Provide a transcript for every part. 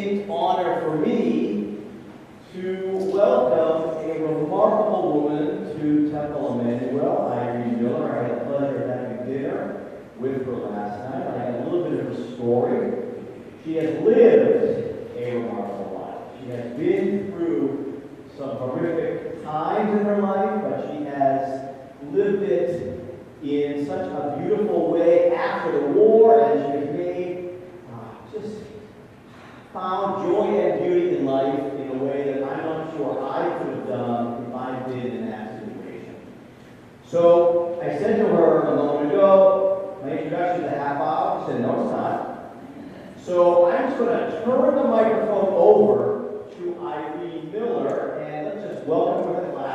distinct honor for me to welcome a remarkable woman to Temple Emmanuel, Irene Miller. I had the pleasure of having dinner with her last night. I had a little bit of her story. She has lived a remarkable life. She has been through some horrific times in her life, but she has lived it in such a beautiful way after the war, and she has made, just found joy and beauty in life in a way that I'm not sure I could have done if I'd been in that situation. So I said to her a moment ago, my introduction is a half hour. She said, no, it's not. So I'm just going to turn the microphone over to Irene Miller, and let's just welcome her to the class.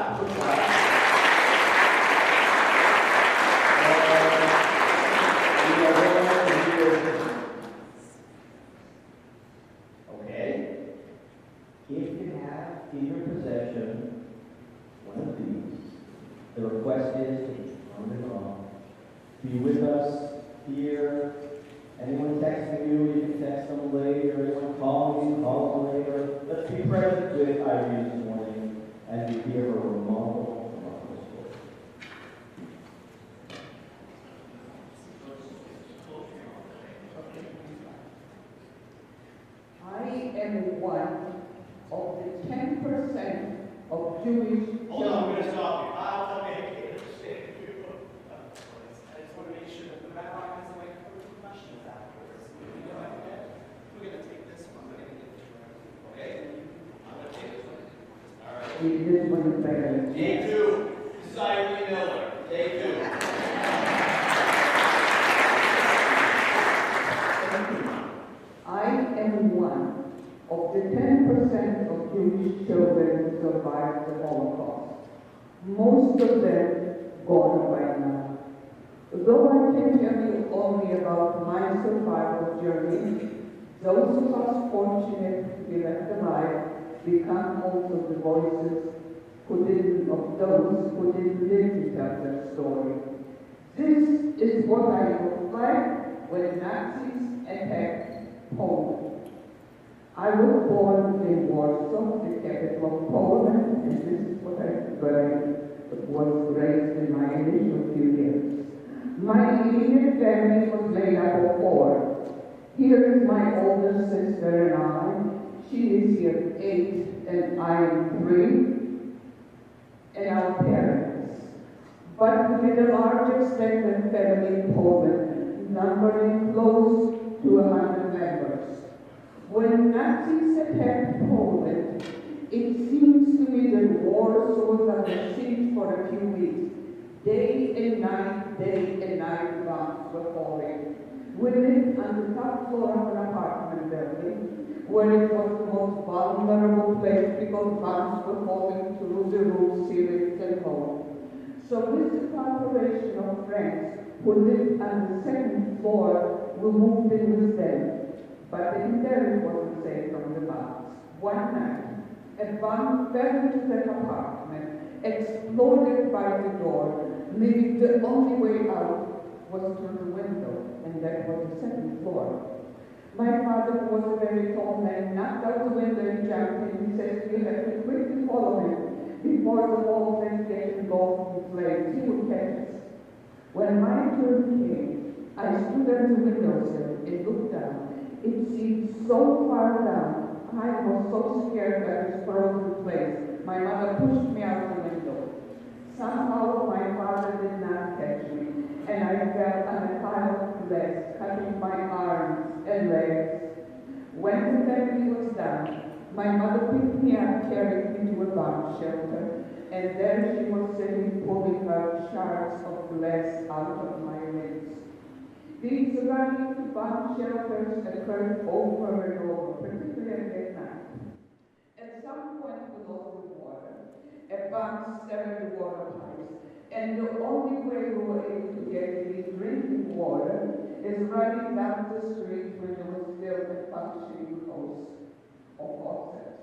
Okay. If you have in your possession one of these, the request is to turn it on. Be with us here. Anyone texting you, you can text them later. Anyone calling you, call them later. Let's be present with Irene this morning as we hear her remarkable story. I am one of the 10% of Jewish children. Hold on, I'm going to stop you. I'll understand you. I just want to make sure that the rabbi has a way for questions afterwards. We're going to take this one. We're going to get this one. Okay? I'm going to take this one. All right. This one is better. Day 2. This is Irene Miller. Day 2. I am one of the 10% of Jewish children who survived the Holocaust. Most of them gone by now. Though I can tell you only about my survival journey, those of us fortunate to be left alive become also the voices of those who didn't live to tell their story. This is what I looked like when Nazis attacked Poland. I was born in Warsaw, the capital of Poland, and this is what I was raised in my initial few years. My immediate family was made up of 4. Here is my older sister and I. She is here 8 and I am 3. And our parents. But with a large extended family in Poland, numbering close to 100 members. When Nazis attacked Poland, it seems to me that Warsaw was under siege for a few weeks. Day and night bombs were falling. We lived on the top floor of an apartment building, where it was the most vulnerable place because bombs were falling through the roof, ceilings, and homes. So with the population of friends who lived on the second floor, we moved in with them. But the interior wasn't safe from the bombs. One night, a bomb fell into that apartment, exploded by the door, leaving the only way out was through the window, and that was the second floor. My father, who was a very tall man, knocked out the window and jumped in. He says, you have to quickly follow him before the whole thing gets engulfed in flames. He will catch us. When my turn came, I stood at the windowsill and looked down. It seemed so far down. I was so scared that I was frozen in place. My mother pushed me out the window. Somehow my father did not catch me, and I fell on a pile of glass, cutting my arms and legs. When the family was done, my mother picked me up, carried me to a bomb shelter, and there she was sitting, pulling out shards of glass out of my limbs. These running to bomb shelters occurred over and over, particularly at night. At some point below the water, a bomb severed the water pipes, and the only way we were able to get any drinking water is running down the street when there was still a functioning hose or faucet.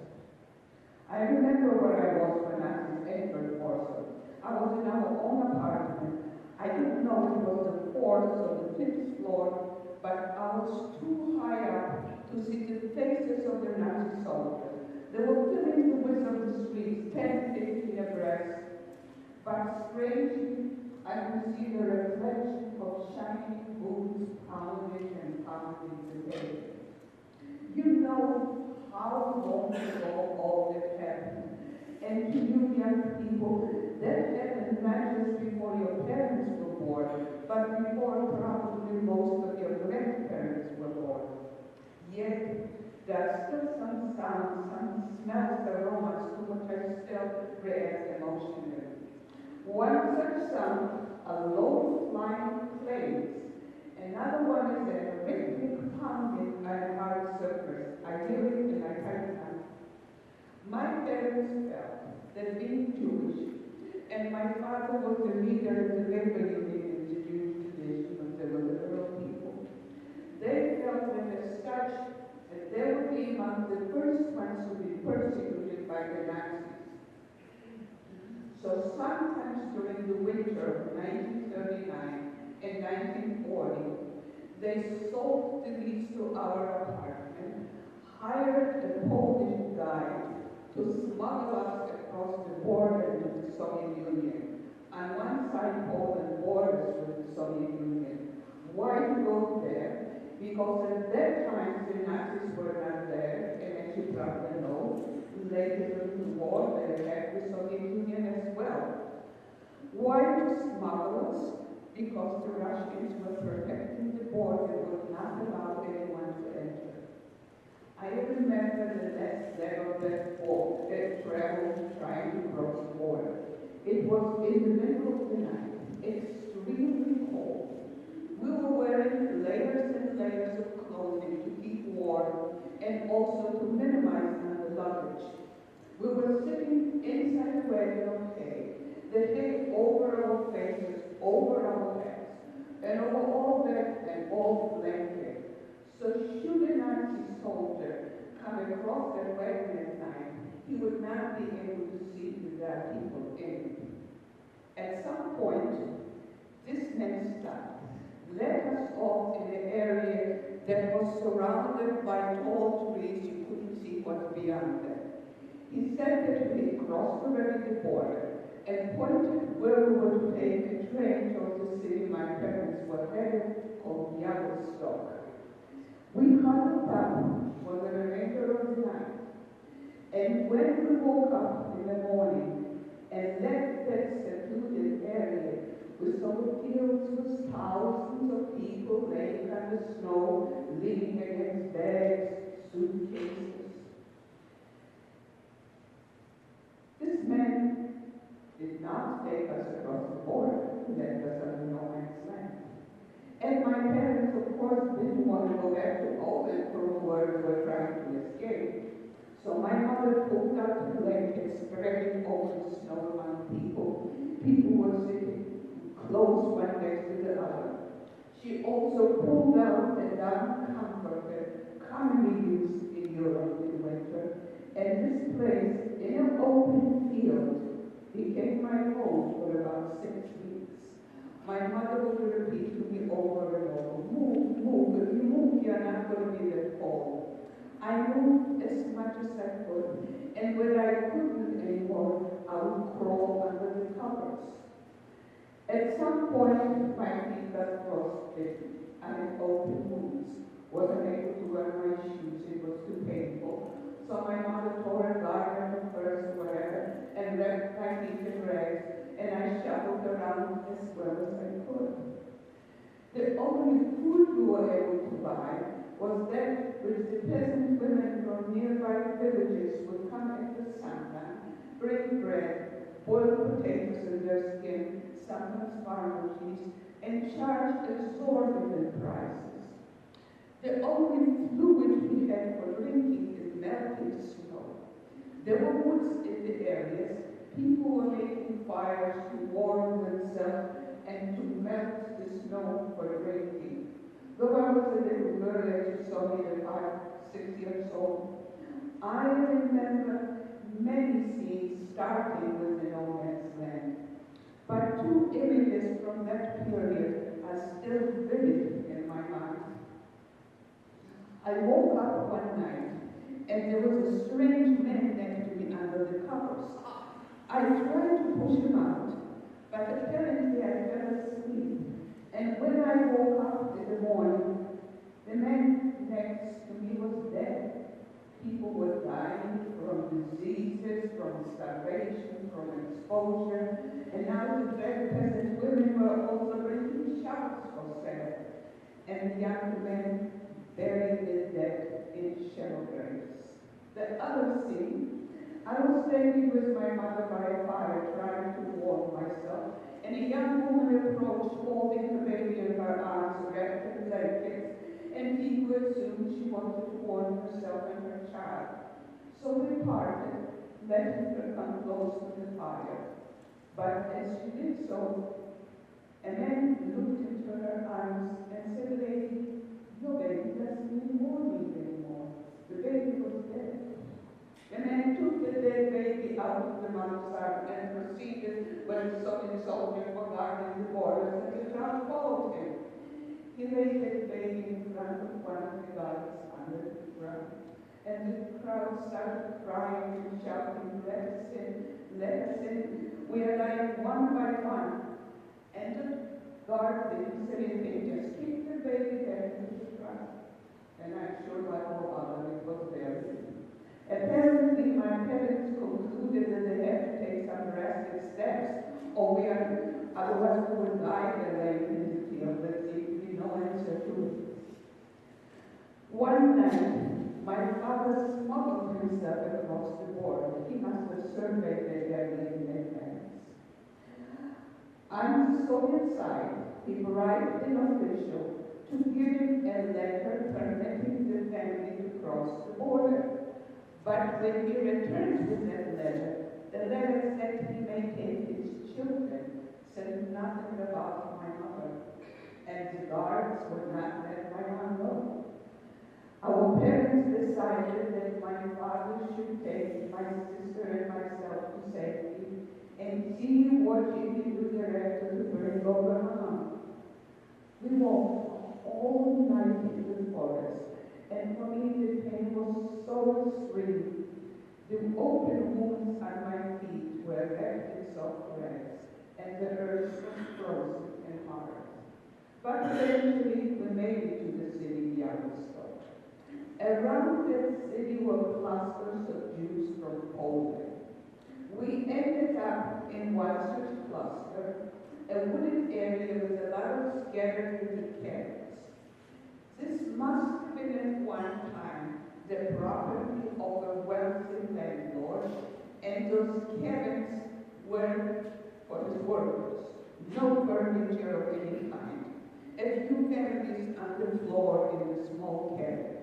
I remember where I was when Nazis entered Warsaw. I was in our own apartment. I didn't know it was the 4th or the 5th floor, but I was too high up to see the faces of the strangely, I could see the reflection of shining boots pounding and pounding today. You know how long ago all that happened. And to you young people, that happened not just before your parents were born, but before probably most of your grandparents were born. Yet, there are still some sounds, some smells, aromas to which I still react emotionally. One such sound, a low flying planes. Another one is a rhythmic pounding on a hard surface. I hear it and I can't count. My parents felt that being Jewish, and my father was the leader of the labor union in the Jewish tradition of the liberal people, they felt that as such, that they would be among the first ones to be persecuted by the Nazis. So sometimes during the winter of 1939 and 1940, they sold the lease to our apartment, hired a Polish guy to smuggle us across the border with the Soviet Union. On one side, Poland borders with the Soviet Union. Why go there? Because at that time, the Nazis were not there, and as you probably know, later in the war, they attacked the Soviet Union as well. Why to smuggle us? Because the Russians were protecting the border and would not allow anyone to enter. I remember the last leg of that boat that traveled trying to cross the border. It was in the middle of the night, extremely cold. We were wearing layers and layers of clothing to keep warm and also to minimize the luggage. We were sitting inside the wagon of hay, the hay over our faces, over our heads, and over all that and all blanket. So should a Nazi soldier come across that wagon at night, he would not be able to see that there are people in it. At some point, this man stopped, led us off in an area that was surrounded by tall trees. You couldn't see what's beyond them. He said that we had crossed already the border and pointed where we were to take a train towards the city my parents were headed, called Białystok. We huddled up for the remainder of the night. And when we woke up in the morning and left that secluded area, we saw the fields with thousands of people laying on the snow, leaning against bags, suitcases. This man did not take us across the border, he left us on no man's land. And my parents, of course, didn't want to go back to Poland from where we were trying to escape. So my mother pulled out the blankets, spreading over the snow among people. People were sitting close one next to the other. She also pulled out a down comforter commonly used in Europe in winter. And this place, in an open field, became my home for about 6 weeks. My mother would repeat to me over and over, move, move. If you move, you're not going to be that cold. I moved as much as I could, and when I couldn't anymore, I would crawl under the covers. At some point, my feet got frostbitten. I had open wounds. Wasn't able to wear my shoes, it was too painful. So my mother tore a garment first, whatever, and wrapped my feet in rags, and I shuffled around as well as I could. The only food we were able to buy was that which the peasant women from nearby villages would come at the sundown, bring bread, boil potatoes in their skin, sometimes farmer cheese, and charge exorbitant prices. The only fluid we had for drinking is melting snow. There were woods in the areas. People were making fires to warm themselves and to melt the snow for drinking. Though I was a little girl, as you saw me at 5, 6 years old, I remember many scenes starting with the no man's land. But 2 images from that period are still vivid in my mind. I woke up one night, and there was a strange man next to me under the covers. I tried to push him out, but apparently I fell asleep. And when I woke up in the morning, the man next to me was dead. People were dying from diseases, from starvation, from exposure, and now the very peasant women were also bringing shouts for sale, and young men buried their dead in shallow graves. The other scene, I was standing with my mother by a fire trying to warm myself, and a young woman approached holding her baby in her arms, wrapped in blankets, and he could assume she wanted to warm herself and her child. So we parted, letting her come close to the fire. But as she did so, a man looked into her arms and said, "Lady, your baby doesn't need warming anymore. The baby was dead." The man took the dead baby out of the mother's arms and proceeded when some soldiers were guarding the borders, and the crowd followed him. He laid the baby in front of one of the guards under the ground, and the crowd started crying and shouting, "Let us in, let us in. We are dying one by one." And the guard didn't say anything, just kicked the baby back into the crowd. And I'm sure like all others, it was there. Apparently, my parents concluded that they had to take some drastic steps, or otherwise we would die in the infinity of the sea. No answer to it. One night, my father smuggled himself across the border. He must have surveyed the area in advance. On the Soviet side, he bribed an official to give him a letter permitting the family to cross the border. But when he returned with that letter, the letter said he may take his children, said nothing about my mother. And the guards would not let my mom go. Our parents decided that my father should take my sister and myself to safety and see what he could do thereafter to bring over mom. We walked all night in the forest, and for me the pain was so extreme. The open wounds on my feet were wrapped in soft rags, and the earth was frozen and hard. But eventually we made it to the city, Yellowstone. Around that city were clusters of Jews from Poland. We ended up in one such cluster, a wooded area with a lot of scattered little cabins. This must have been at one time the property of a wealthy landlord, and those cabins were for his workers. No furniture of any kind. A few families on the floor in a small cabin.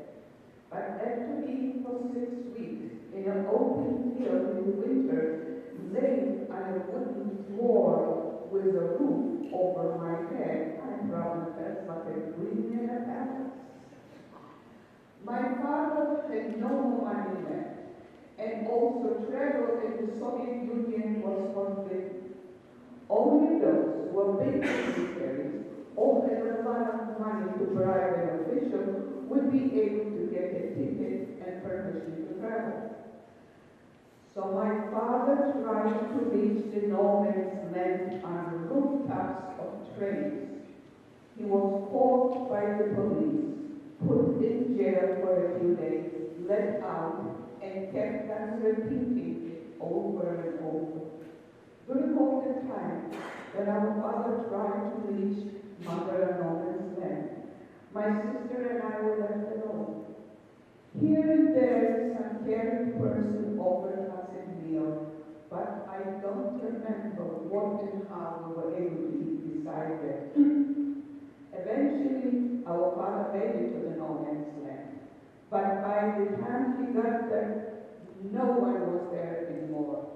But after eating for 6 weeks in an open field in winter, laying on a wooden floor with a roof over my head, I probably felt like a queen in a palace. My father had no more money left, and also travel in the Soviet Union was forbidden. Only those who were big dignitaries or had a lot of money to bribe an official would be able to get a ticket and permission to travel. So my father tried to reach the no man's land on the rooftops of trains. He was caught by the police, put in jail for a few days, let out, and kept on repeating it over and over. During all the time that our father tried to reach Mother and Norman's land, my sister and I were left alone. Here and there, some caring person offered us a meal, but I don't remember what and how we were able to eat beside them. Eventually, our father made it to the no man's land, but by the time he got there, no one was there anymore.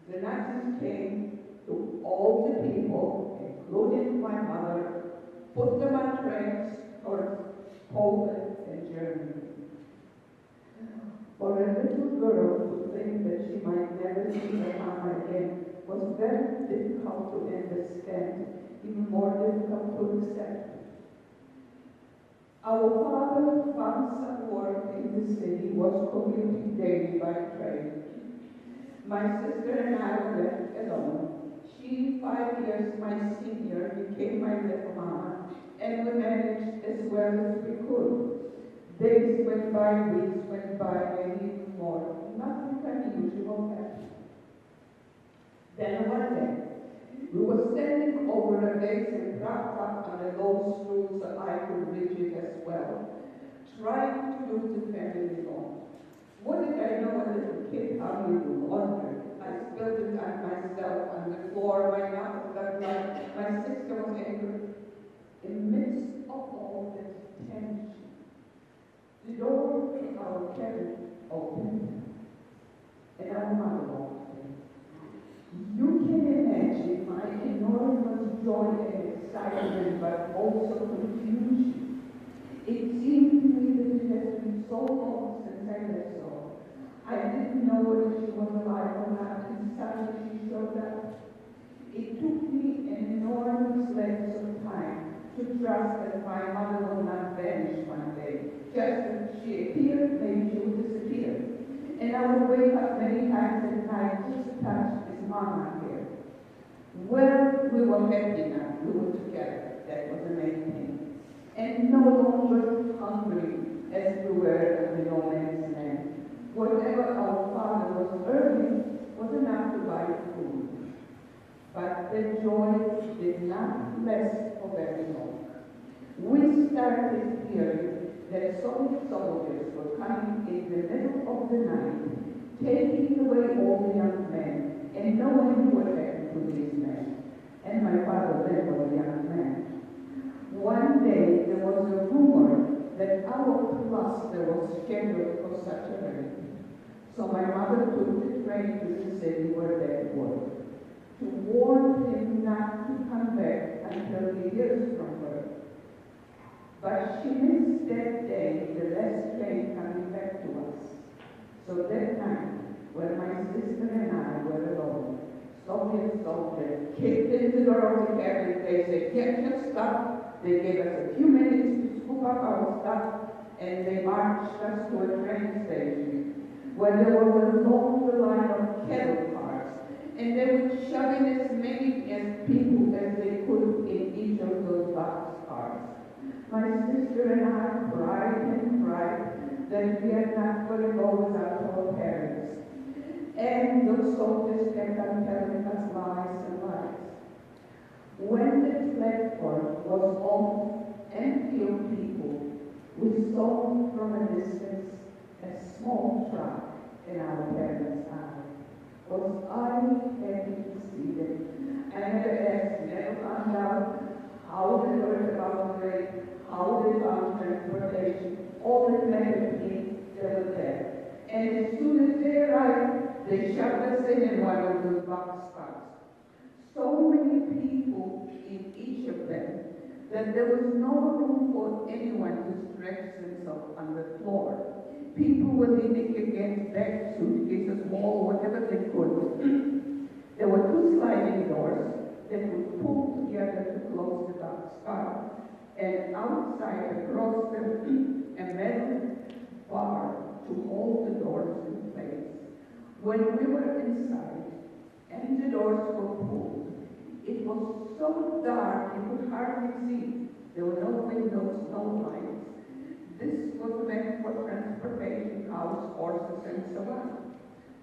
The Nazis came to all the people, including my mother, put them on trains towards Poland and Germany. For a little girl to think that she might never see her mama again was very difficult to understand, even more difficult to accept. Our father found some work in the city, was commuting daily by train. My sister and I were left alone. She, 5 years my senior, became my little mama, and we managed as well as we could. Days went by, weeks went by, maybe even more. Nothing unusual happened. Then one day, we were standing over a vase and propped up on a low stool so I could reach it as well, trying to do the family lawn. What did I know as a little kid how you do laundry? I spilled it on myself, on the floor, my mouth got blood, my sister was angry. In the midst of all this tension, the door to our cabin opened, and our mother walked in. You can imagine my enormous joy and excitement, but also confusion. It seemed to me that it has been so long since I last saw her. I didn't know whether she was alive or not, and suddenly she showed up. It took me an enormous length of time to trust that my mother would not vanish one day. Just as she appeared, maybe she would disappear. And I would wake up many times at night just to touch his mama here. Well, we were happy now. We were together. That was the main thing. And no longer hungry as we were in the no man's land. Whatever our father was earning was enough to buy food. But the joy did not last for very long. We started hearing that Soviet soldiers were coming in the middle of the night, taking away all the young men, and no one knew what happened to these men. And my father then was a young man. One day there was a rumor that our cluster was scheduled for such a raid. So my mother took the train to the city where Dad worked, to warn him not to come back until he hears from her. But she missed that day, the last train coming back to us. So that night, when my sister and I were alone, Soviet soldiers kicked in the door of the cabin. They said, "Get your stuff." They gave us a few minutes to scoop up our stuff, and they marched us to a train station where there was a long line of cattle cars, and they would shove in as many as people as they could in each of those box cars. My sister and I cried and cried that we had not got to go without our parents. And those soldiers kept on telling us lies and lies. When the platform was almost empty of people, we saw from a distance a small truck in our parents' eye. Was I happy to see them? I never asked, never found out how they heard about the raid, how they found transportation. All that mattered to me, they were there. And as soon as they arrived, they shoved us in one of those box cars. So many people in each of them that there was no room for anyone to stretch themselves on the floor. People were leaning against back suitcases, wall, whatever they could. There were two sliding doors that would pull together to close the box car. And outside, across them, a metal bar to hold the doors in place. When we were inside and the doors were pulled, it was so dark you could hardly see. There were no windows, no lights. This was meant for transportation, cows, horses, and so on.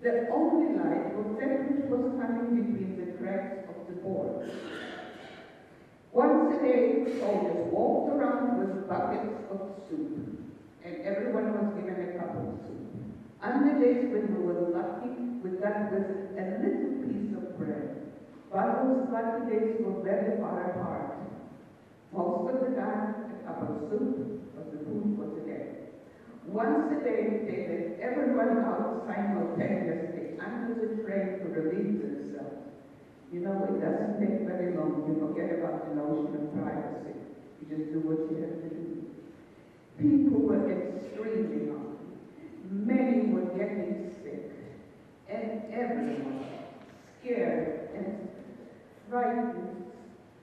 The only light was that which was coming between the cracks of the board. Once a day, soldiers walked around with buckets of soup, and everyone was given a cup of soup. On the days when we were lucky, we got with it a little piece of bread. But those lucky days were very far apart. Most of the time, a cup of soup was the food for the day. Once a day, they let everyone out simultaneously under the train to relieve themselves. You know, it doesn't take very long. You forget about the notion of privacy. You just do what you have to do. People were extremely hungry. Many were getting sick. And everyone scared and frightened,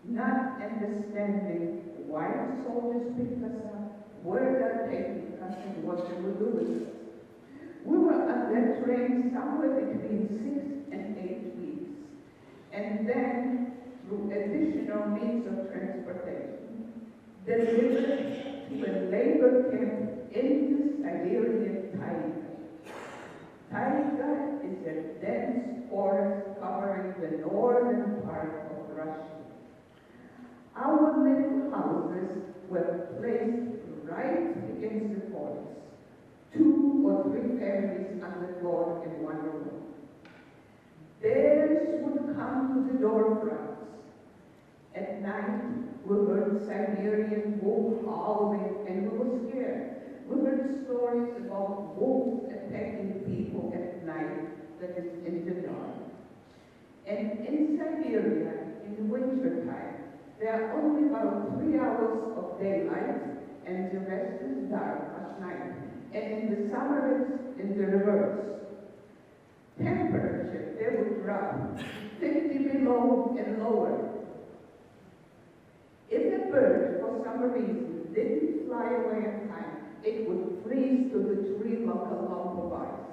not understanding why the soldiers picked us up, where they're taking us and what they will do with us. We were on that train somewhere between 6 and 8 weeks, and then through additional means of transportation, delivered to a labor camp in the Siberian taiga. Taiga is a dense forest covering the northern part of Russia. Our little houses were placed right against the forest, 2 or 3 families on the floor in one room. Bears would come to the door fronts. At night, we heard Siberian wolves howling and we were scared. We heard stories about wolves attacking people at night, that is in the dark. And in Siberia, in the wintertime, there are only about 3 hours of daylight and the rest is dark at night. And in the summer it's in the reverse. Temperature, they would drop 50 below and lower. If a bird, for some reason, didn't fly away in time, it would freeze to the tree like a lump of ice.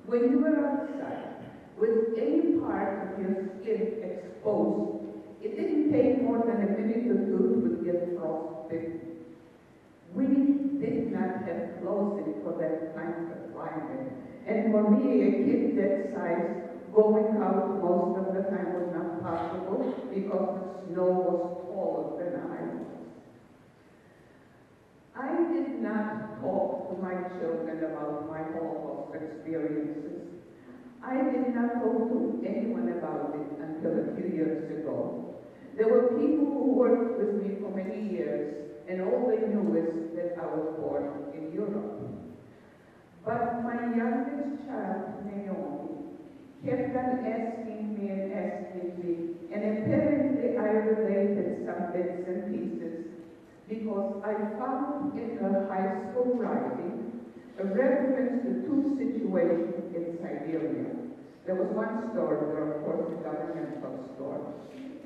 When you were outside, with any part of your skin exposed, it didn't take more than a minute or 2 to get frostbitten. We did not have clothing for that kind of climate. And for me, a kid that size, going out most of the time was not possible because the snow was taller than I was. I did not talk to my children about my Holocaust experiences. I did not talk to anyone about it until a few years ago. There were people who worked with me for many years, and all they knew is that I was born in Europe. But my youngest child, Naomi, kept on asking me, and apparently I related some bits and pieces because I found in her high school writing a reference to 2 situations in Siberia. There was one store there, of course, the governmental store.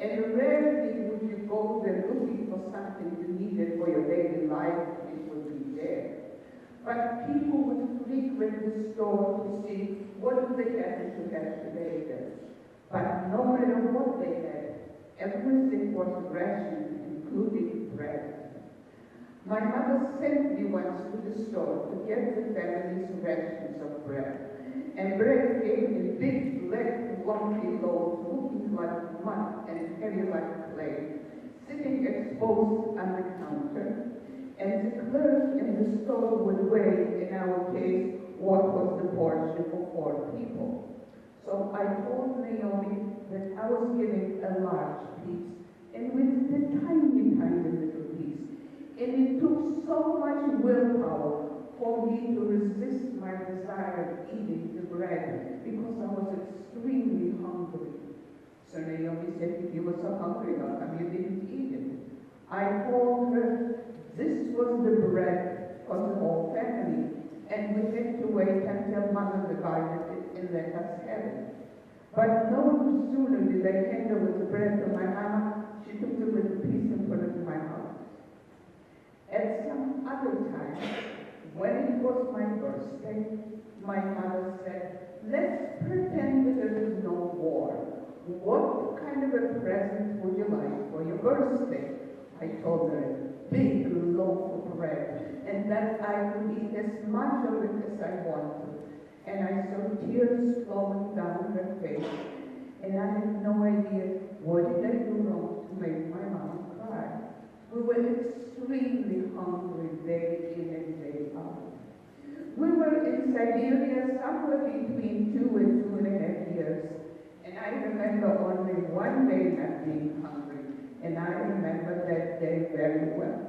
And rarely would you go there looking for something you needed for your daily life, it would be there. But people would frequent the store to see what do they have to have today there. But no matter what they had, everything was rationed, including bread. My mother sent me once to the store to get the family's rations of bread. And bread came in big, black, lumpy loaves, looking like mud and heavy like clay, sitting exposed on the counter. And the clerk in the store would weigh, in our case, what was the portion for 4 people. So I told Naomi that I was giving a large piece, and with the tiny, tiny little piece. And it took so much willpower for me to resist my desire of eating the bread because I was extremely hungry. So Naomi said, if you were so hungry, how come you didn't eat it? I told her this was the bread for the whole family, and we had to wait until Mother divided it and let us have it. But no sooner did I hand over the bread to my mama, she took the little piece and put it in my mouth. At some other time, when it was my birthday, my mother said, let's pretend that there is no war. What kind of a present would you like for your birthday? I told her a big loaf of bread, and that I could eat as much of it as I wanted. And I saw tears flowing down her face, and I had no idea what did I do wrong to make my mom cry. We were extremely hungry day in and day out. We were in Siberia somewhere between 2 and 2.5 years, and I remember only one day not being hungry, and I remember that day very well.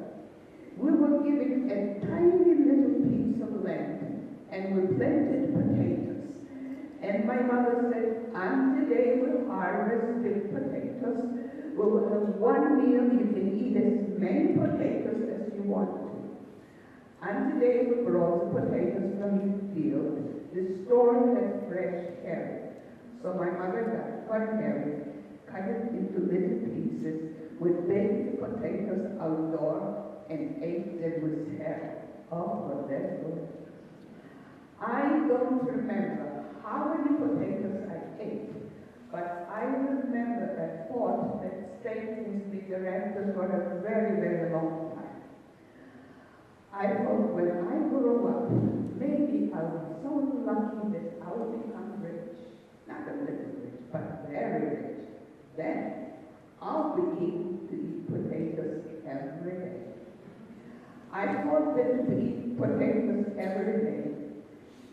We were given a tiny little piece of land, and we planted potatoes. And my mother said, on today we'll harvest big potatoes. We will have one meal, you can eat as many potatoes as you want to. And today we brought the potatoes from the field. The store had fresh carrot. So my mother got one carrot, cut it into little pieces, we baked the potatoes outdoor, and ate them with hair. Oh, but that's good. I don't remember how many potatoes I ate, but I remember a thought that stayed with me the rest for a very, very long time. I thought when I grow up, maybe I'll be so lucky that I'll become rich. Not a little rich, but very rich. Then I'll begin to eat potatoes every day. I thought that to eat potatoes every day,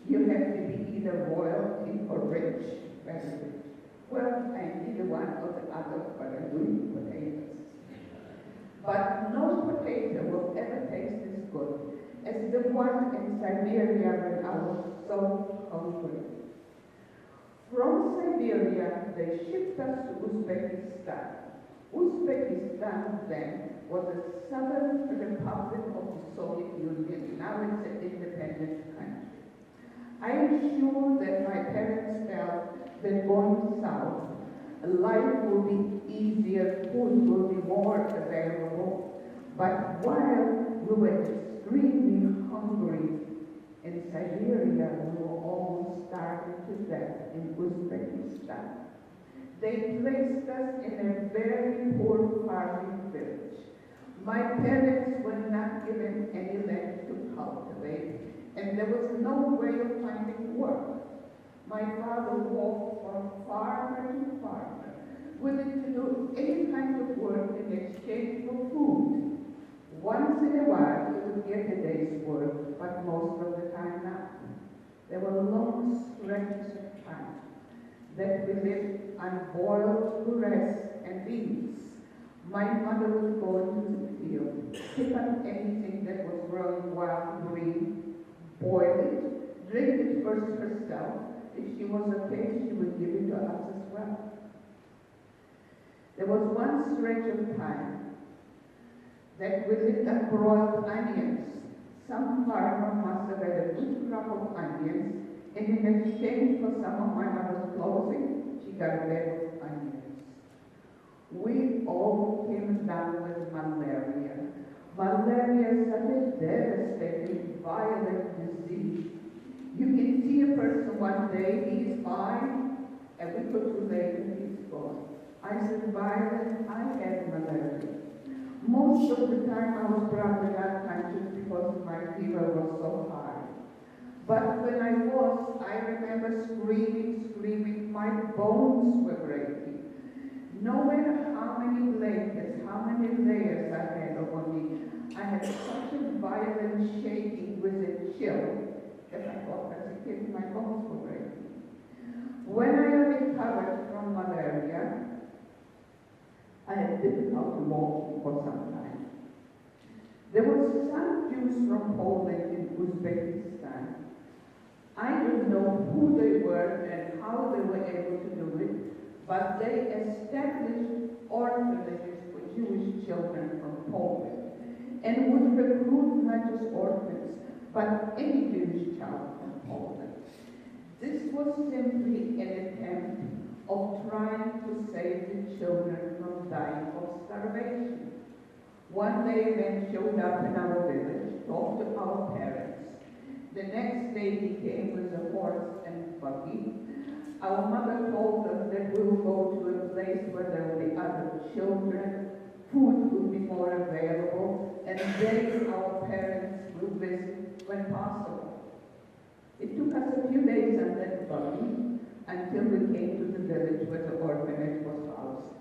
you have to be either royalty or rich, very rich. Well, I'm neither one or the other, but I do eat potatoes. But no potato will ever taste as good as the one in Siberia when I was so hungry. From Siberia, they shipped us to Uzbekistan. Uzbekistan then was a southern republic of the Soviet Union. Now it's an independent country. I am sure that my parents felt that going south, life will be easier, food will be more available. But while we were extremely hungry in Siberia, we were almost starving to death in Uzbekistan. They placed us in a very poor farming village. My parents were not given any land to cultivate, and there was no way of finding work. My father walked from farmer to farmer, willing to do any kind of work in exchange for food. Once in a while, he would get a day's work, but most of the time not. There were long stretches of time that we lived on boiled grass and beans. My mother would go into the field, pick up anything that was growing wild green, boil it, drink it first herself. If she was okay, she would give it to us as well. There was one stretch of time that we lived on broiled onions. Some farmer must have had a good crop of onions, and in exchange for some of my mother's clothing, she got a bag of onions. We all came down with malaria. Malaria is such a devastating, violent disease. You can see a person one day, he's fine, a week or two later, he's gone. I survived, I had malaria. Most of the time I was probably not conscious because my fever was so high. But when I was, I remember screaming, my bones were breaking. No matter how many blankets, how many layers I had over me, I had such a violent shaking with a chill that I thought as a kid my bones were breaking. When I recovered from malaria, I had difficulty walking for some time. There were some Jews from Poland in Uzbekistan. I don't know who they were and how they were able to do it, but they established orphanages for Jewish children from Poland and would recruit not just orphans, but any Jewish child from Poland. This was simply an attempt of trying to save the children from dying of starvation. One day, men showed up in our village, talked to our parents. The next day, he came with a horse and buggy. Our mother told us that we will go to a place where there will be other children, food will be more available, and then our parents will visit when possible. It took us a few days on that buggy until we came to the village where the orphanage was housed.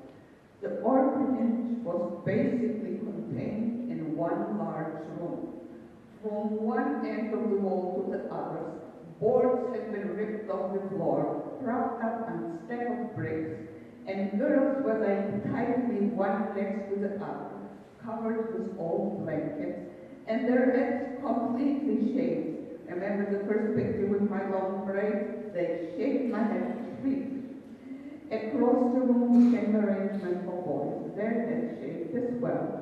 The orphanage was basically contained in one large room. From one end of the wall to the other, boards had been ripped off the floor, propped up on a stack of bricks, and girls were laying tightly one next to the other, covered with old blankets, and their heads completely shaved. Remember the first picture with my long braid? They shaved my head completely. Across the room came arrangement for boys, their heads shaved as well.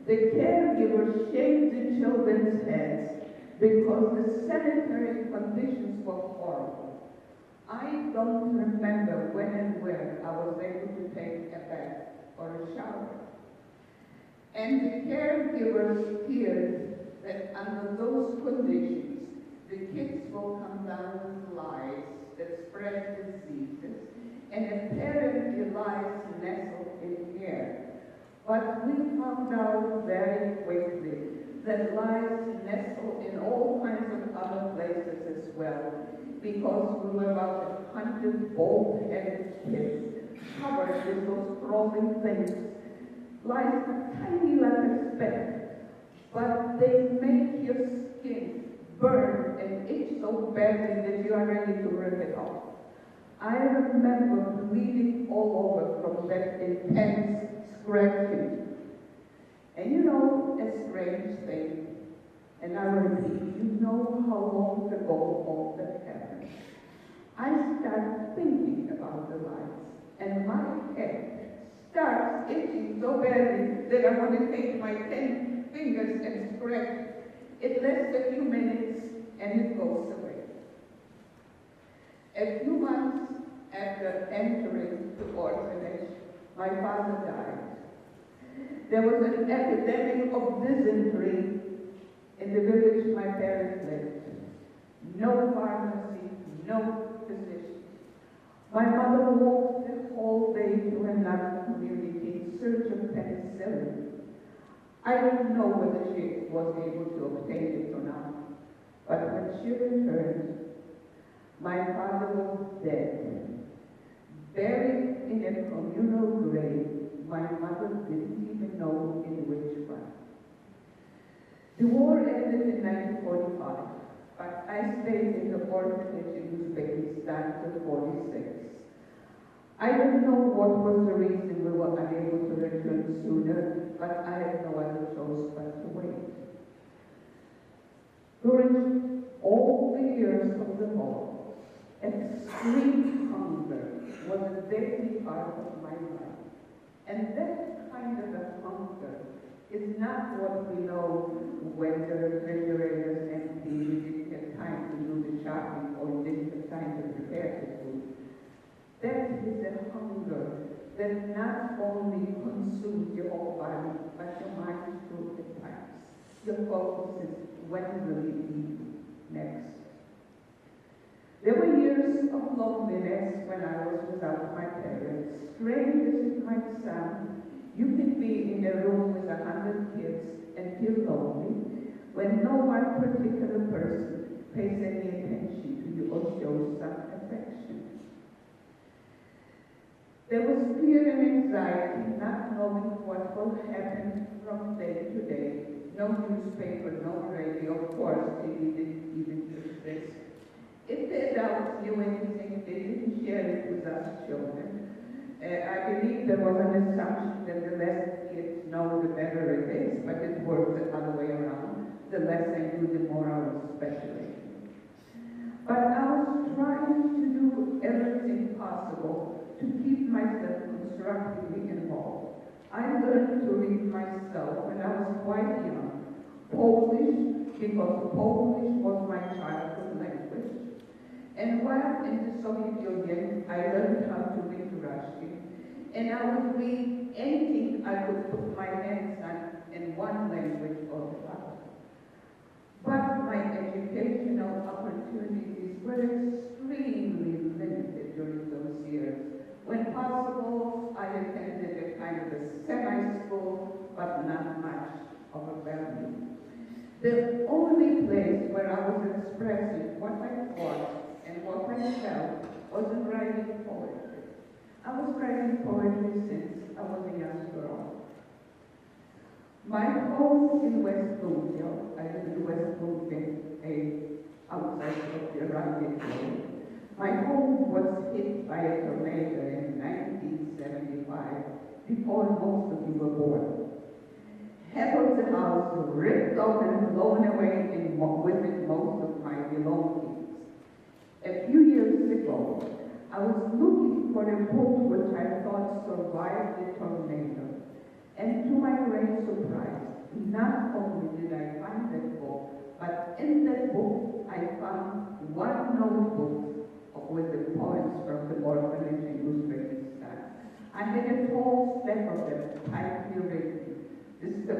The caregivers shaved the children's heads because the sanitary conditions were horrible. I don't remember when and where I was able to take a bath or a shower. And the caregivers feared that under those conditions, the kids will come down with lice that spread diseases, and apparently lice nestle in air. But we found out very quickly that lice nestle in all kinds of other places as well, because we were about 100 bald-headed kids covered with those crawling things. Lice are tiny like a speck, but they make your skin burn and itch so badly that you are ready to rip it off. I remember bleeding all over from that intense scratching. And you know a strange thing, and I repeat, you know how long ago all that happened. I start thinking about the lights, and my head starts itching so badly that I want to take my 10 fingers and scratch. It lasts a few minutes, and it goes away. A few months after entering the orphanage, my father died. There was an epidemic of dysentery in the village my parents lived. No pharmacy, no physician. My mother walked the whole day to another community in search of penicillin. I don't know whether she was able to obtain it or not, but when she returned, my father was dead, buried in a communal grave. My mother didn't even know in which one. The war ended in 1945, but I stayed in the orphanage in Uzbekistan till 46. I don't know what was the reason we were unable to return sooner, but I had no other choice but to wait. During all the years of the war, extreme hunger was a daily part of my life. And that kind of a hunger is not what we know when the refrigerator is empty, we didn't have time to do the shopping, or we didn't have time to prepare the food. That is a hunger that not only consumes your whole body, but your mind too at times. Your focus is when will you eat next? There were years of loneliness when I was without my parents. Strange as it might sound, you can be in a room with 100 kids and feel lonely when no one particular person pays any attention to you or shows some affection. There was fear and anxiety, not knowing what will happen from day to day. No newspaper, no radio, of course, TV didn't even exist. If the adults knew anything, they didn't share it with us children. I believe there was an assumption that the less kids know, the better it is, but it worked the other way around. The less I knew, the more I was speculating. But I was trying to do everything possible to keep myself constructively involved. I learned to read myself when I was quite young. Polish, because Polish was my childhood language. And while in the Soviet Union, I learned how to read Russian. And I would read anything I could put my hands on in one language or the other. But my educational opportunities were extremely limited during those years. When possible, I attended a kind of a semi-school, but not much of a value. The only place where I was expressing what I thought and what I felt was in writing poetry. I was writing poetry since I was a young girl. My home in West Bloomfield, I live in West Bloomfield, outside of the Iranian Road. My home was hit by a tornado in 1975, before most of you were born. Half of the house was ripped off and blown away, and with it most of my belongings. A few years ago, I was looking for a book which I thought survived the tornado. And to my great surprise, not only did I find that book, but in that book I found one notebook with the poems from the orphanage in Uzbekistan. I had a whole stack of them tightly written. This is the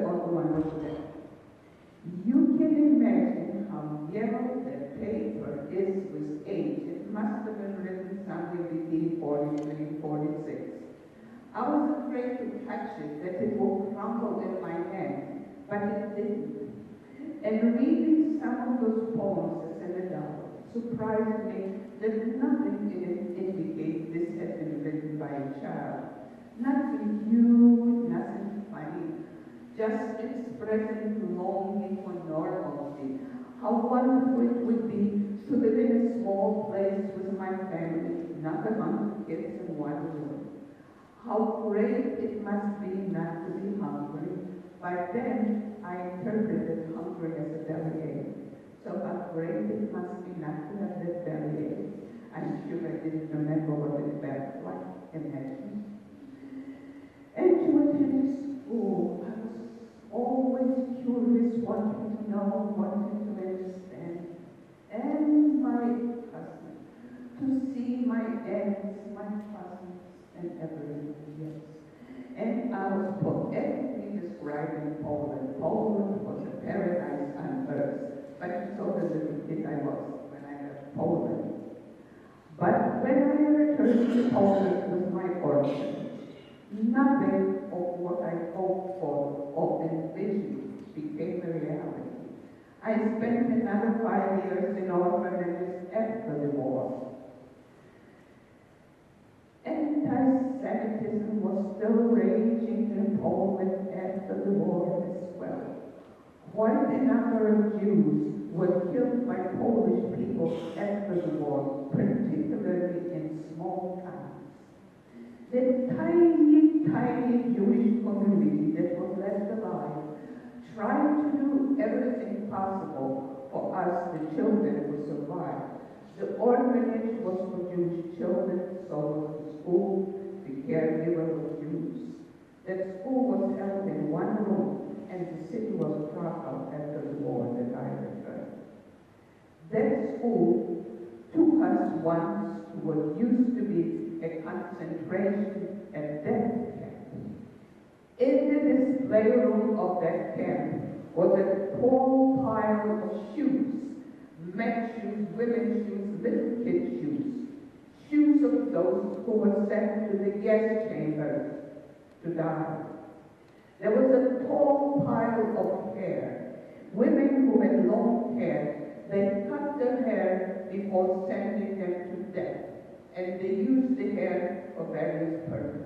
I was afraid to touch it, that it would crumble in my hand, but it didn't. And reading some of those poems as an adult surprised me that nothing in it indicates this had been written by a child. Nothing huge, nothing funny, just expressing longing for normalcy. How wonderful it would be to live in a small place with my family, not among kids in one room. How great it must be not to be hungry. By then, I interpreted hungry as a bellyache. So how great it must be not to have that bellyache. I'm sure I didn't remember what it felt like. Imagine. And to attend school, I was always curious, wanting to know, wanting to understand. And my cousin, to see my aunts, my cousins, and everything, yes. And I was poetically described in Poland. Poland was a paradise on earth. But you saw the little kid I was when I left Poland. But when I returned to Poland with my orphan, nothing of what I hoped for or envisioned became a reality. I spent another 5 years in orphanages after the war. Anti-Semitism was still raging in Poland after the war as well. Quite a number of Jews were killed by Polish people after the war, particularly in small towns. The tiny, tiny Jewish community that was left alive tried to do everything possible for us, the children, to survive. The orphanage was for Jewish children, so was the school, the caregiver was Jews. That school was held in one room, and the city was Krakow after the war that I returned. That school took us once to what used to be a concentration and death camp. In the display room of that camp was a tall pile of shoes, men's shoes, women's shoes, little kids' shoes, shoes of those who were sent to the gas chambers to die. There was a tall pile of hair. Women who had long hair, they cut their hair before sending them to death, and they used the hair for various purposes.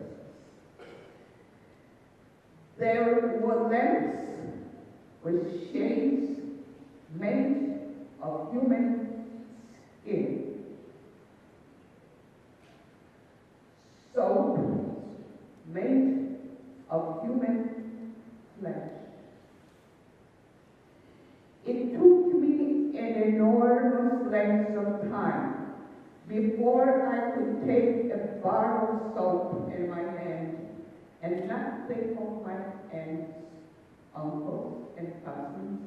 There were lamps with shades made of human skin, soap made of human flesh. It took me an enormous length of time before I could take a bar of soap in my hand and not think of my aunts, uncles, and cousins.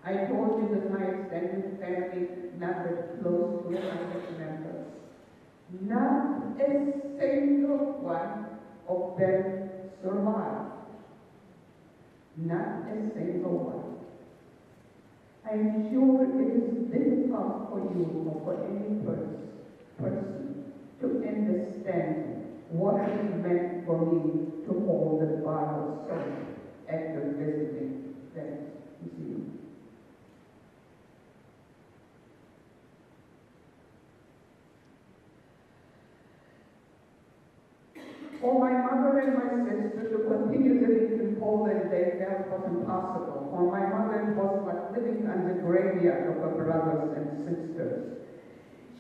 I told you that my extended family numbered close to 100 members. Not a single one of them survived. Not a single one. I am sure it is difficult for you or for any person to understand what it meant for me to hold a bar of soap after visiting that museum. For my mother and my sister to continue living in Poland, they felt was impossible. For my mother, it was like living on the graveyard of her brothers and sisters.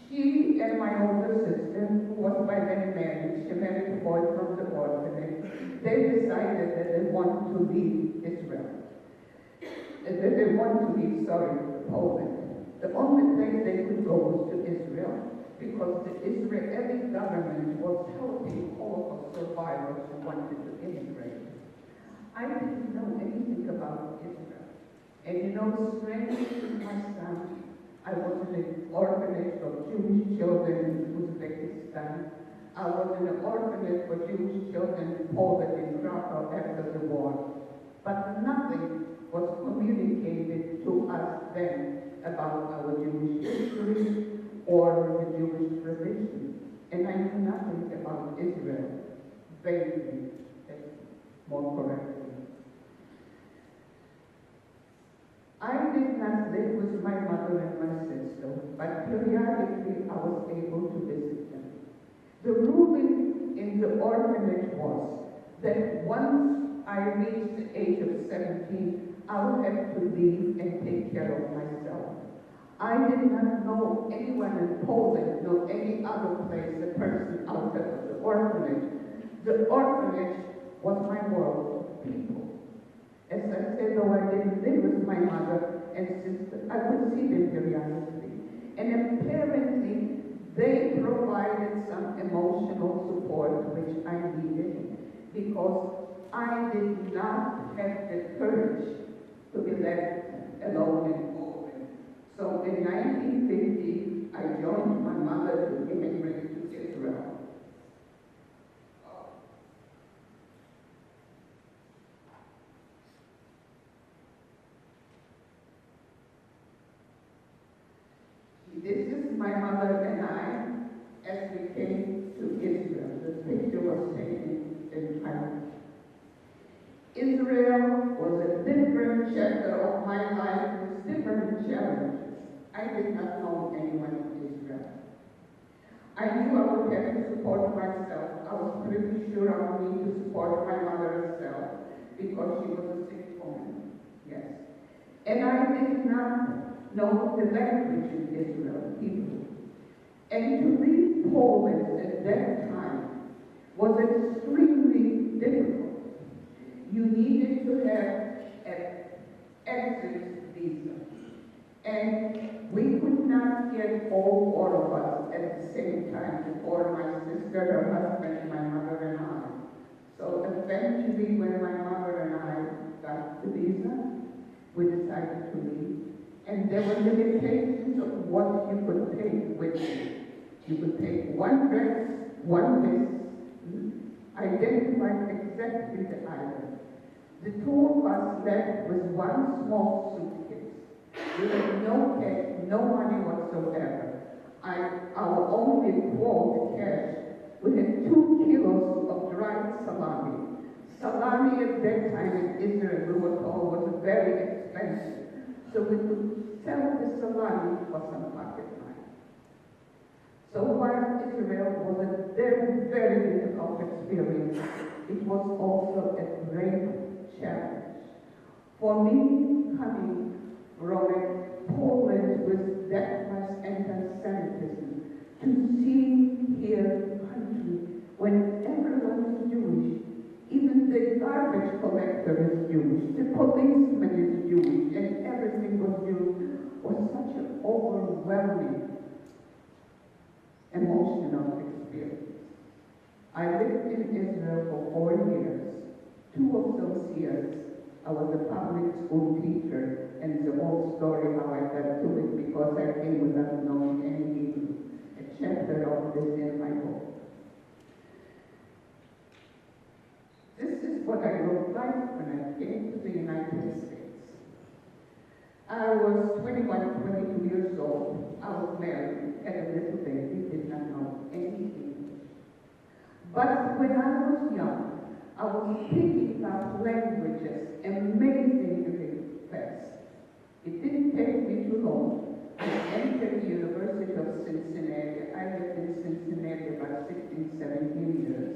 She and my older sister, who was by then married, she married a boy from the orphanage, they decided that they want to leave Israel. That they want to leave, Poland. The only place they could go was to Israel, because the Israeli government was helping Holocaust survivors who wanted to immigrate. I didn't know anything about Israel. And you know, strange to my son, I was in an orphanage for Jewish children in Uzbekistan. I was in an orphanage for Jewish children in Poland, in Krakow after the war. But nothing was communicated to us then about our Jewish history or the Jewish tradition. And I knew nothing about Israel. vaguely, more correctly. I did not live with my mother and my sister, but periodically I was able to visit them. The ruling in the orphanage was that once I reached the age of 17, I would have to leave and take care of myself. I did not know anyone in Poland, nor any other place, a person outside of the orphanage. The orphanage was my world of people. As I said, though I didn't live with my mother and sister, I could see them periodically. And apparently, they provided some emotional support which I needed because I did not have the courage to be left alone in Poland. So in 1950, I joined my mother to immigrate to Israel. This is my mother and I as we came to Israel. The picture was taken in Cairo. Israel was a different chapter of my life with different challenges. I did not know anyone in Israel. I knew I would have to support myself. I was pretty sure I would need to support my mother herself because she was a sick woman. Yes. And I did not know the language in Israel, Hebrew. And to leave Poland at that time was extremely difficult. You needed to have an exit visa. And we could not get all four of us at the same time, before my sister, her husband, my mother, and I. So eventually, when my mother and I got the visa, we decided to leave. And there were limitations of what you could take with you. You could take one dress, one list, identified exactly the item. The two of us left with one small suitcase. We had no cash, no money whatsoever. Our only quote cash, we had 2 kilos of dried salami. Salami at that time in Israel, we were told, was very expensive. So we could sell the salami for some pocket money. So while Israel was a very, very difficult experience, it was also a great challenge. For me, coming from Poland with that much anti-Semitism, to see here a country when everyone is Jewish, even the garbage collector is Jewish, the policeman is Jewish, and everything was Jewish, was such an overwhelming emotional experience. I lived in Israel for 4 years. 2 of those years, I was a public school teacher, and the whole story how I got to it because I came without knowing any Hebrew. A chapter of this in my book. This is what I looked like when I came to the United States. I was 21, 22 years old. I was married, had a little baby, did not know any English. But when I was young, I was picking up languages amazingly fast. It didn't take me too long. I entered the University of Cincinnati. I lived in Cincinnati about 16, 17 years.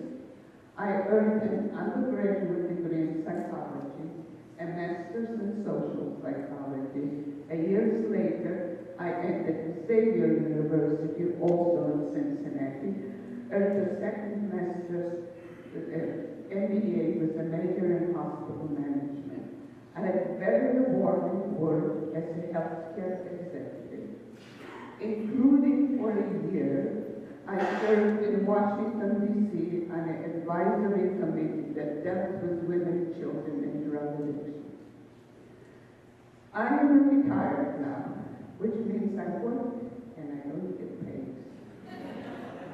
I earned an undergraduate degree in psychology, a master's in social psychology. Years later, I entered Xavier University, also in Cincinnati, earned a second master's MBA with a major in hospital management. I had very rewarding work as a healthcare executive, including for a year I served in Washington, D.C. on an advisory committee that dealt with women, children, and drug addiction. I am retired now, which means I work and I don't get paid.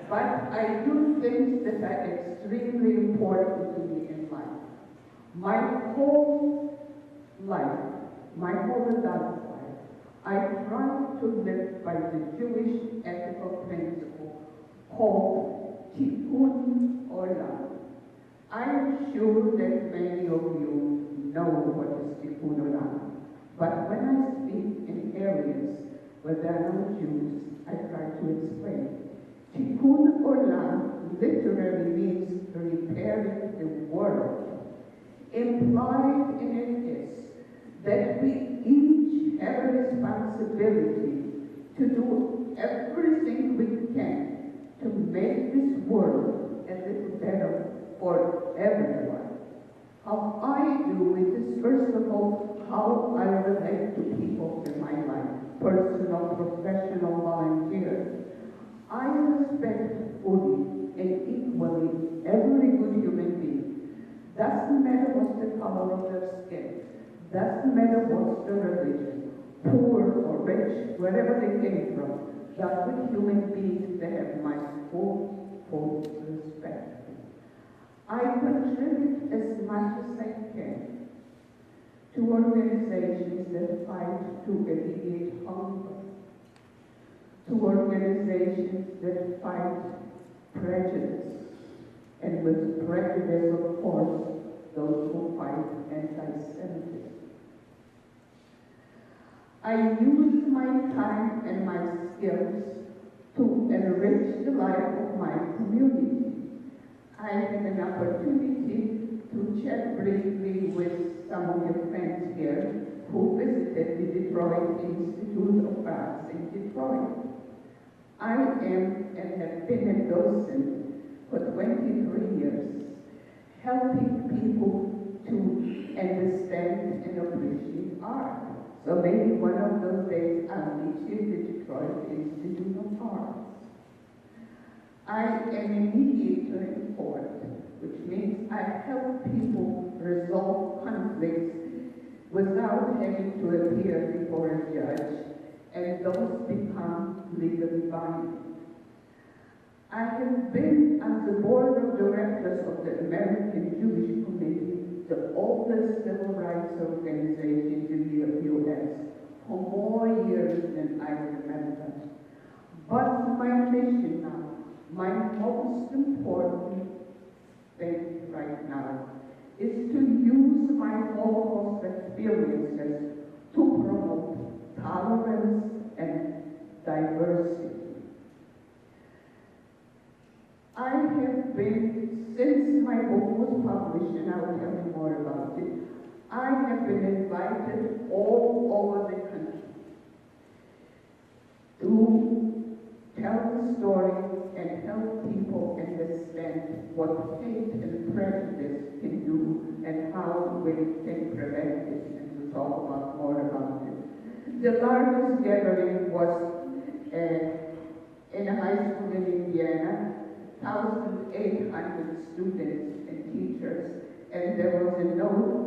But I do things that are extremely important to me in life. My whole life, my whole adult life, I try to live by the Jewish ethical principle called tikkun olam. I'm sure that many of you know what is tikkun olam, but when I speak in areas where there are no Jews, I try to explain. Tikkun olam literally means repairing the world. Implied in it is that we each have a responsibility to do everything we can to make this world a little better for everyone. How I do it is, first of all, how I relate to people in my life, personal, professional, volunteer. I respect fully and equally every good human being. Doesn't matter what's the color of their skin. Doesn't matter what's their religion, poor or rich, wherever they came from. Just with human beings, they have my full respect. I contribute as much as I can to organizations that fight to alleviate hunger, to organizations that fight prejudice, and with prejudice, of course, those who fight anti-Semitism. I use my time and my skills to enrich the life of my community. I had an opportunity to chat briefly with some of your friends here who visited the Detroit Institute of Arts in Detroit. I am and have been a docent for 23 years, helping people to understand and appreciate art. So maybe one of those days I'll meet you at the Detroit Institute of Arts. I am a mediator in court, which means I help people resolve conflicts without having to appear before a judge, and those become legally binding. I have been on the board of directors of the American Jewish Committee, the oldest civil rights organization in the U.S., for more years than I remember. But my mission now, my most important thing right now, is to use my Holocaust experiences to promote tolerance and diversity. I have been, since my book was published, and I will tell you more about it, I have been invited all over the country to tell the story and help people understand what hate and prejudice can do and how we can prevent it, and to talk about more about it. The largest gathering was in a high school in Indiana, 1,800 students and teachers, and there was a note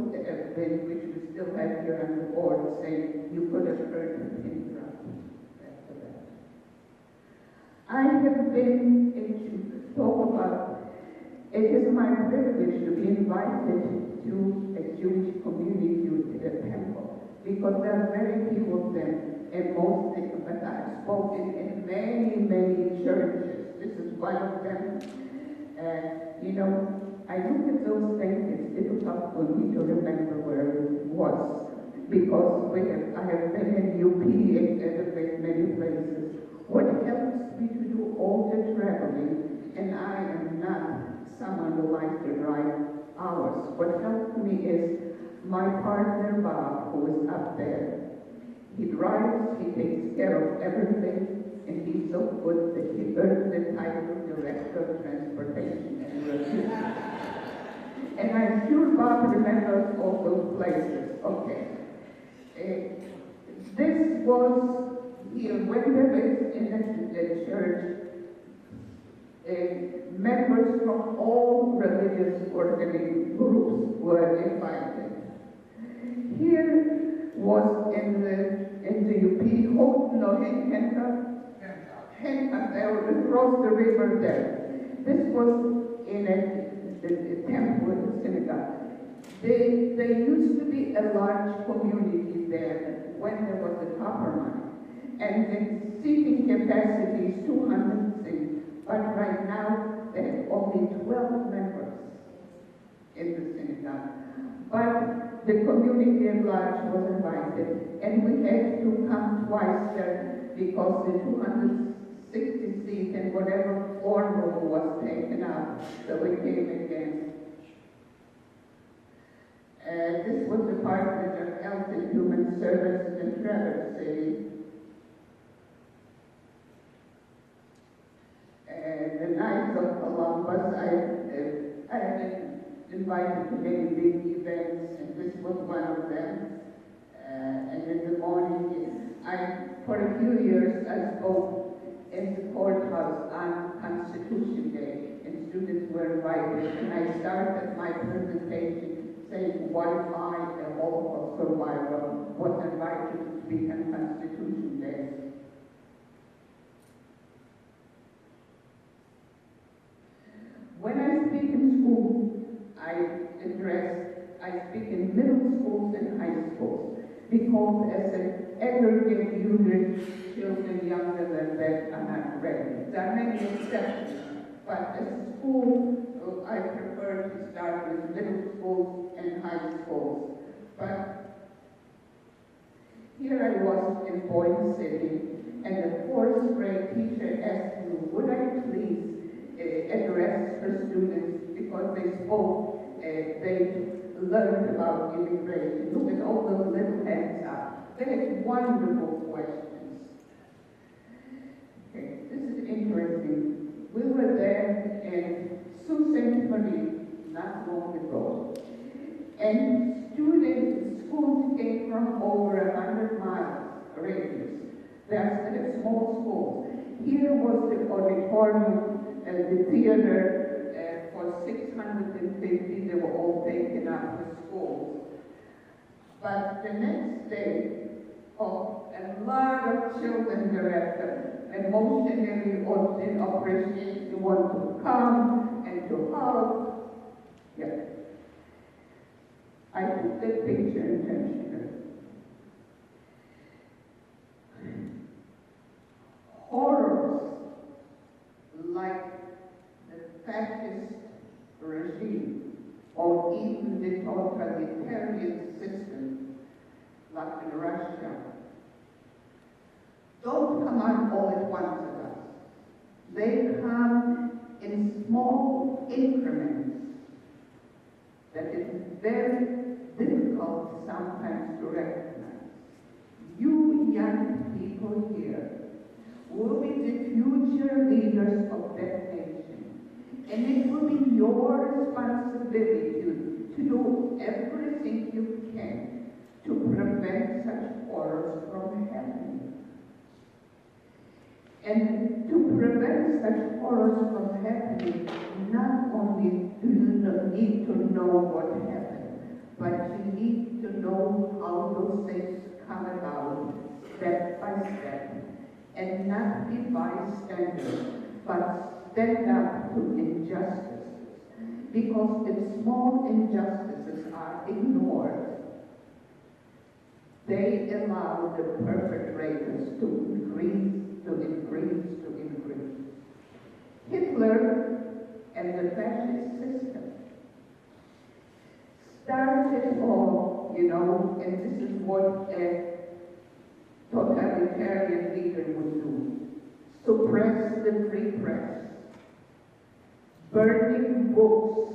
which we still have here on the board saying you could have heard the pin drop after that. I have been to talk about, it is my privilege to be invited to a Jewish community at a temple, because there are very few of them, and most, but I've spoken in many, many churches. This is one of them. You know, I look at those things, it's difficult for me to remember where it was, because I have been in UP and other many places. What helps me to do all the traveling, and I am not someone who likes to drive hours, what helps me is my partner Bob, who is up there. He drives, he takes care of everything, and he's so good that he earned the title of Director of Transportation and Logistics. And I'm sure Bob remembers all those places. Okay. This was here, when there is in the church, members from all religious groups were invited. Here was in the UP, Houghton or across the river there. This was in a temple, in a synagogue. There used to be a large community there when there was a copper mine. And the seating capacity is 200 seats. But right now, they have only 12 members. in the synagogue. But the community at large was invited, and we had to come twice there because the 260 seat and whatever floor room was taken up, so we came again. This was the Department of Health and Human Services in Traverse City. The Knights of Columbus, I have been invited to many big events, and this was one of them. And in the morning, for a few years, I spoke in the courthouse on Constitution Day, and students were invited, and I started my presentation saying, what if I, a Holocaust survivor, was invited to speak on Constitution Day? When I speak in school, I speak in middle schools and high schools, because as an aggregate unit, children younger than that are not ready. There are many exceptions, but as a school, I prefer to start with middle schools and high schools. But here I was in Boise City, and the fourth grade teacher asked me, would I please address her students, because they spoke, they learned about immigration. Look at all those little hands up. They had wonderful questions. Okay, this is interesting. We were there in Sault Ste. Marie not long ago, and schools came from over 100 miles radius. That's a small school. Here was the auditorium, the theater, for 650, they were all taken up with schools. But the next day, a lot of children thereafter emotionally or didn't appreciate the one to come and to hug. Yeah. I took that picture intentionally. Horrors like the fascist regime, or even the totalitarian system, like in Russia, don't come out all at once at us. They come in small increments that is very difficult sometimes to recognize. You young people here will be the future leaders of that nation. And it will be your responsibility to do everything you can to prevent such horrors from happening. And to prevent such horrors from happening, not only do you need to know what happened, but you need to know how those things come about step by step, and not be bystanders, but stand up to injustices. Because if small injustices are ignored, they allow the perpetrators to increase. Hitler and the fascist system started off, and this is what a totalitarian leader would do: suppress the free press, burning books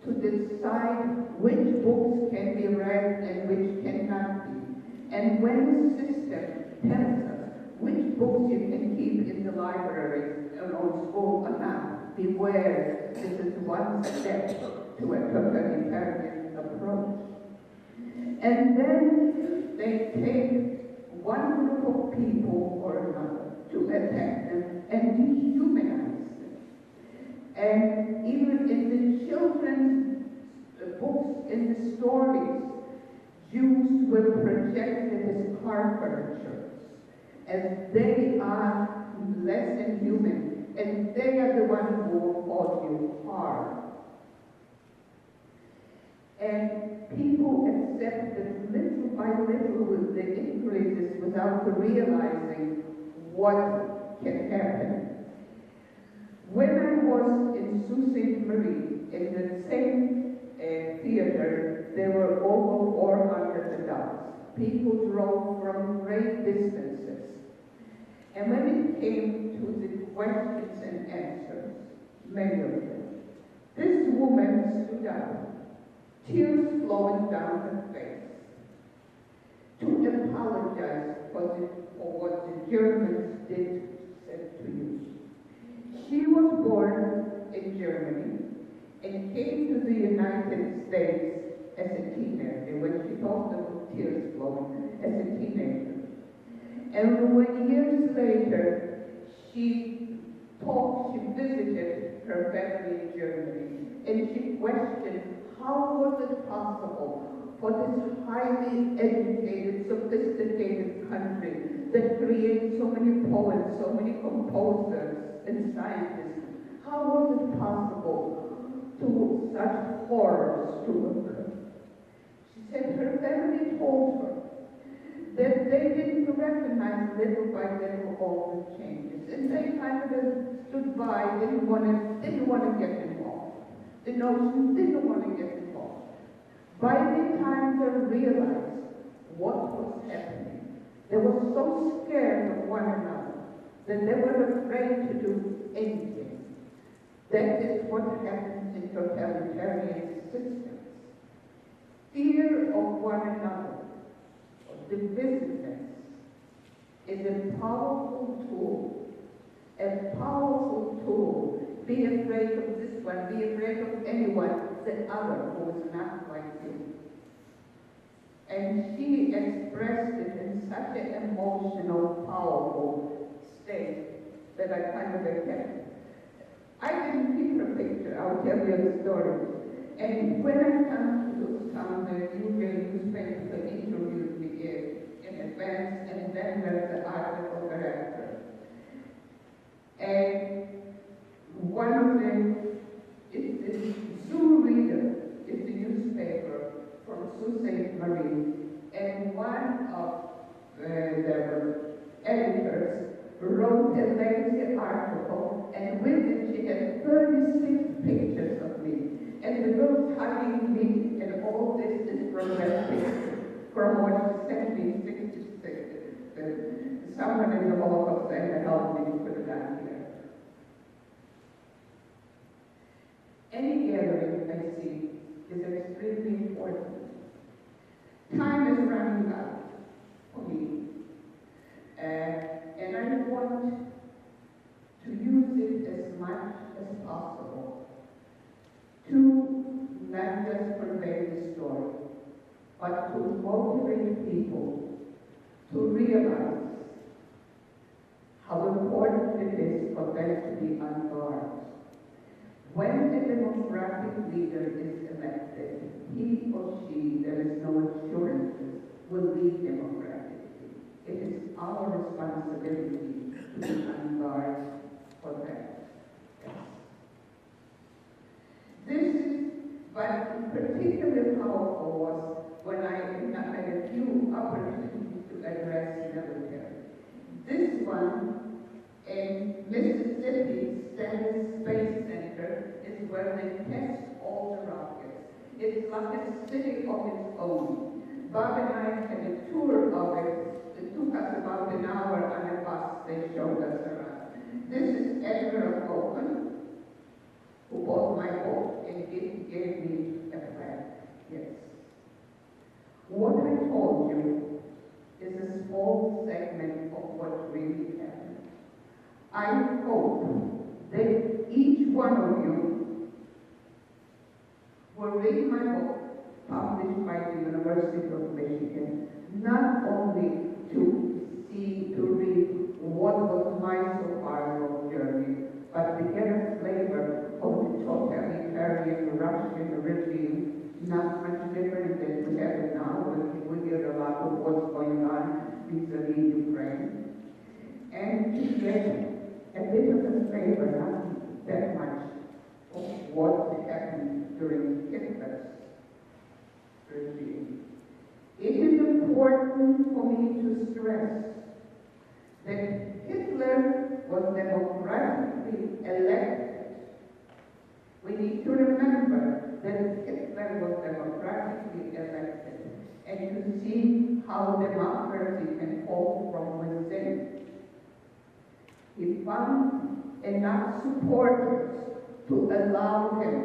to decide which books can be read and which cannot be. And when the system tells us which books you can keep in the library or school or not, beware, this is one step to a totalitarian approach. And then they take one group of people or another to attack them and dehumanize them. And even in the children's books, in the stories, Jews were projected as caricatures, as they are less than human, and they are the ones who will cause you harm. And people accepted little by little with the increases without realizing what can happen. When I was in Sault Ste. Marie, in the same theater, there were over 400 adults. People drove from great distances. And when it came to the questions and answers, many of them, this woman stood up, tears flowing down her face, to apologize for what the Germans said to you. She was born in Germany and came to the United States as a teenager, when she talked about tears flowing, as a teenager. And when years later she visited her family in Germany, and she questioned how was it possible for this highly educated, sophisticated country that creates so many poets, so many composers and scientists, how was it possible to such horrors to occur? She said her family told her that they didn't recognize little by little all the changes, and they kind of stood by, didn't want to get involved. The notion didn't want to get involved. By the time they realized what was happening, they were so scared of one another that they were afraid to do anything. That is what happens in totalitarian systems. Fear of one another, divisiveness, is a powerful tool. A powerful tool. Be afraid of this one, be afraid of anyone, the other who is not like you. And she expressed it in such an emotional, powerful state that I kind of kept. I didn't keep her picture, I'll tell you the story. And when I come to those towns, the usual newspaper interviews me in advance, and then there's the article thereafter. And one of them is the Zoo Reader, is the newspaper from Sault Ste. Marie, and one of the editors wrote a lengthy article, and with it she had 36 pictures of me. And the girls hugging me, and all this is from that picture, from what she sent me in 66. Someone in the Holocaust Center helped me to put it down here. Any gathering, I see, is extremely important. Time is running out for me. And I want to use it as much as possible to not just convey the story, but to motivate people to realize how important it is for them to be on guard. When a democratic leader is elected, he or she, there is no assurances, will lead democratically. It is our responsibility to be on guard for that. Yes. This is, but particularly powerful was when I had a few opportunities to address military. This one in Mississippi Stennis Space Center is where they test all the rockets. It's like a city of its own. Bob and I had a tour of it. It took us about an hour on a bus. They showed us around. This is Edgar Copeland, who bought my book and gave me a plaque. Yes. What I told you is a small segment of what really happened. I hope that each one of you will read my book, published by the University of Michigan, not only to read what was my survival journey, but to get a flavor of the totalitarian Russian regime, not much different than we have it now. We hear a lot of what's going on vis-a-vis Ukraine. And to get a bit of a flavor, not that much, of what happened during Hitler's regime. It is important for me to stress that Hitler was democratically elected. We need to remember that Hitler was democratically elected, and to see how democracy can fall from within. He found enough supporters to allow him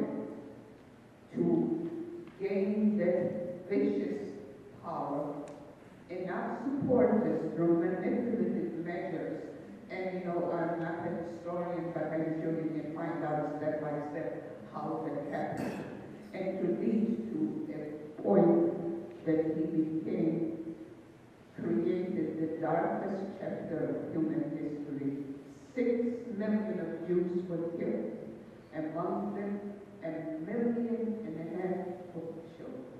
to gain that vicious power, enough supporters through manipulative measures. And I'm not a historian, but I'm sure you can find out step by step how that happened. And to lead to a point that he created the darkest chapter of human history. 6 million of Jews were killed, among them 1.5 million of children.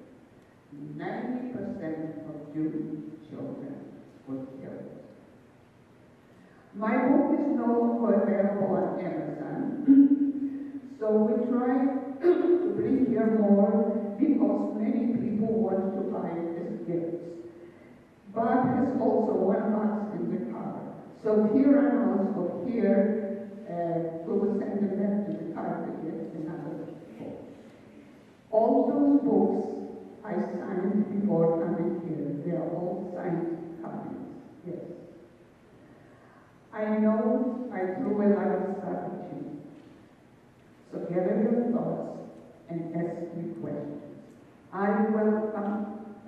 90% of Jewish children were killed. My book is no longer available on Amazon, so we try to bring here more because many people want to buy it as gifts. Bob has also 1 box in the car. So here on out of here, we will send them back to the car to get another book. All those books I signed before coming here. They are all signed copies. Yes. I know I threw a lot of stuff at you. So gather your thoughts and ask me questions. I welcome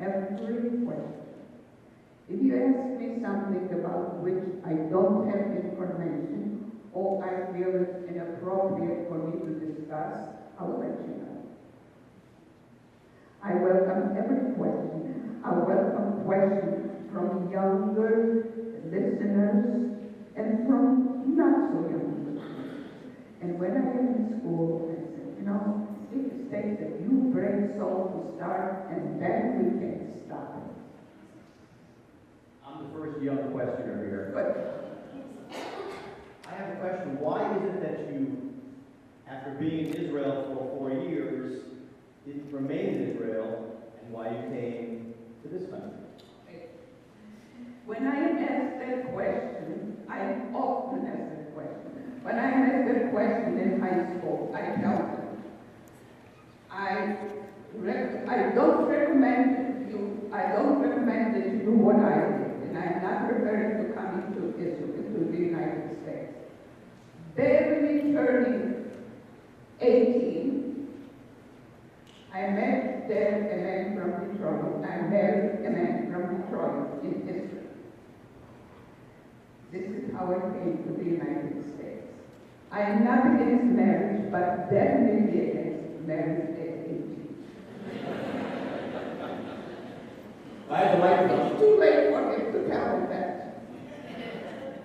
every question. If you ask me something about which I don't have information or I feel it's inappropriate for me to discuss, I will let you know. I welcome every question. I welcome questions from younger listeners and from not so young listeners. And when I am in school, I said, it takes a few brave souls to start and then we can stop it. I'm the first young questioner here. But I have a question. Why is it that you, after being in Israel for 4 years, didn't remain in Israel, and why you came to this country? when I am asked that question, I often ask that question. When I am asked that question in high school, I tell them, I don't recommend that you do what I did, and I'm not referring to coming to Israel, to the United States. Barely turning 18, I met there a man from Detroit. I married a man from Detroit in Israel. This is how I came to the United States. I am not against marriage, but definitely against marriage at 18. I have the microphone. It's too late for him to tell me that.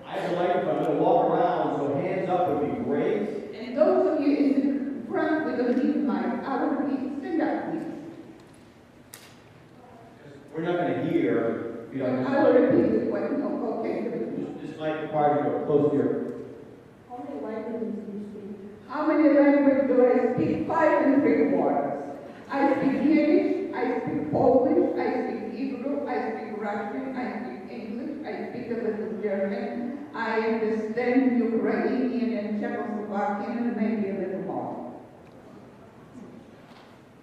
I have the microphone. I'm going to walk around, so hands up would be great. And those of you in the front with the lead mic, I would please stand up, please. We're not going to hear if you don't. I will repeat it when okay. This mic requires you to go close to your. How many languages do you speak? How many languages do I speak? 5 3/4. I speak Yiddish, I speak Polish, I speak Hebrew, I speak Russian, I speak English, I speak a little German, I understand Ukrainian and Czechoslovakian and maybe a little more.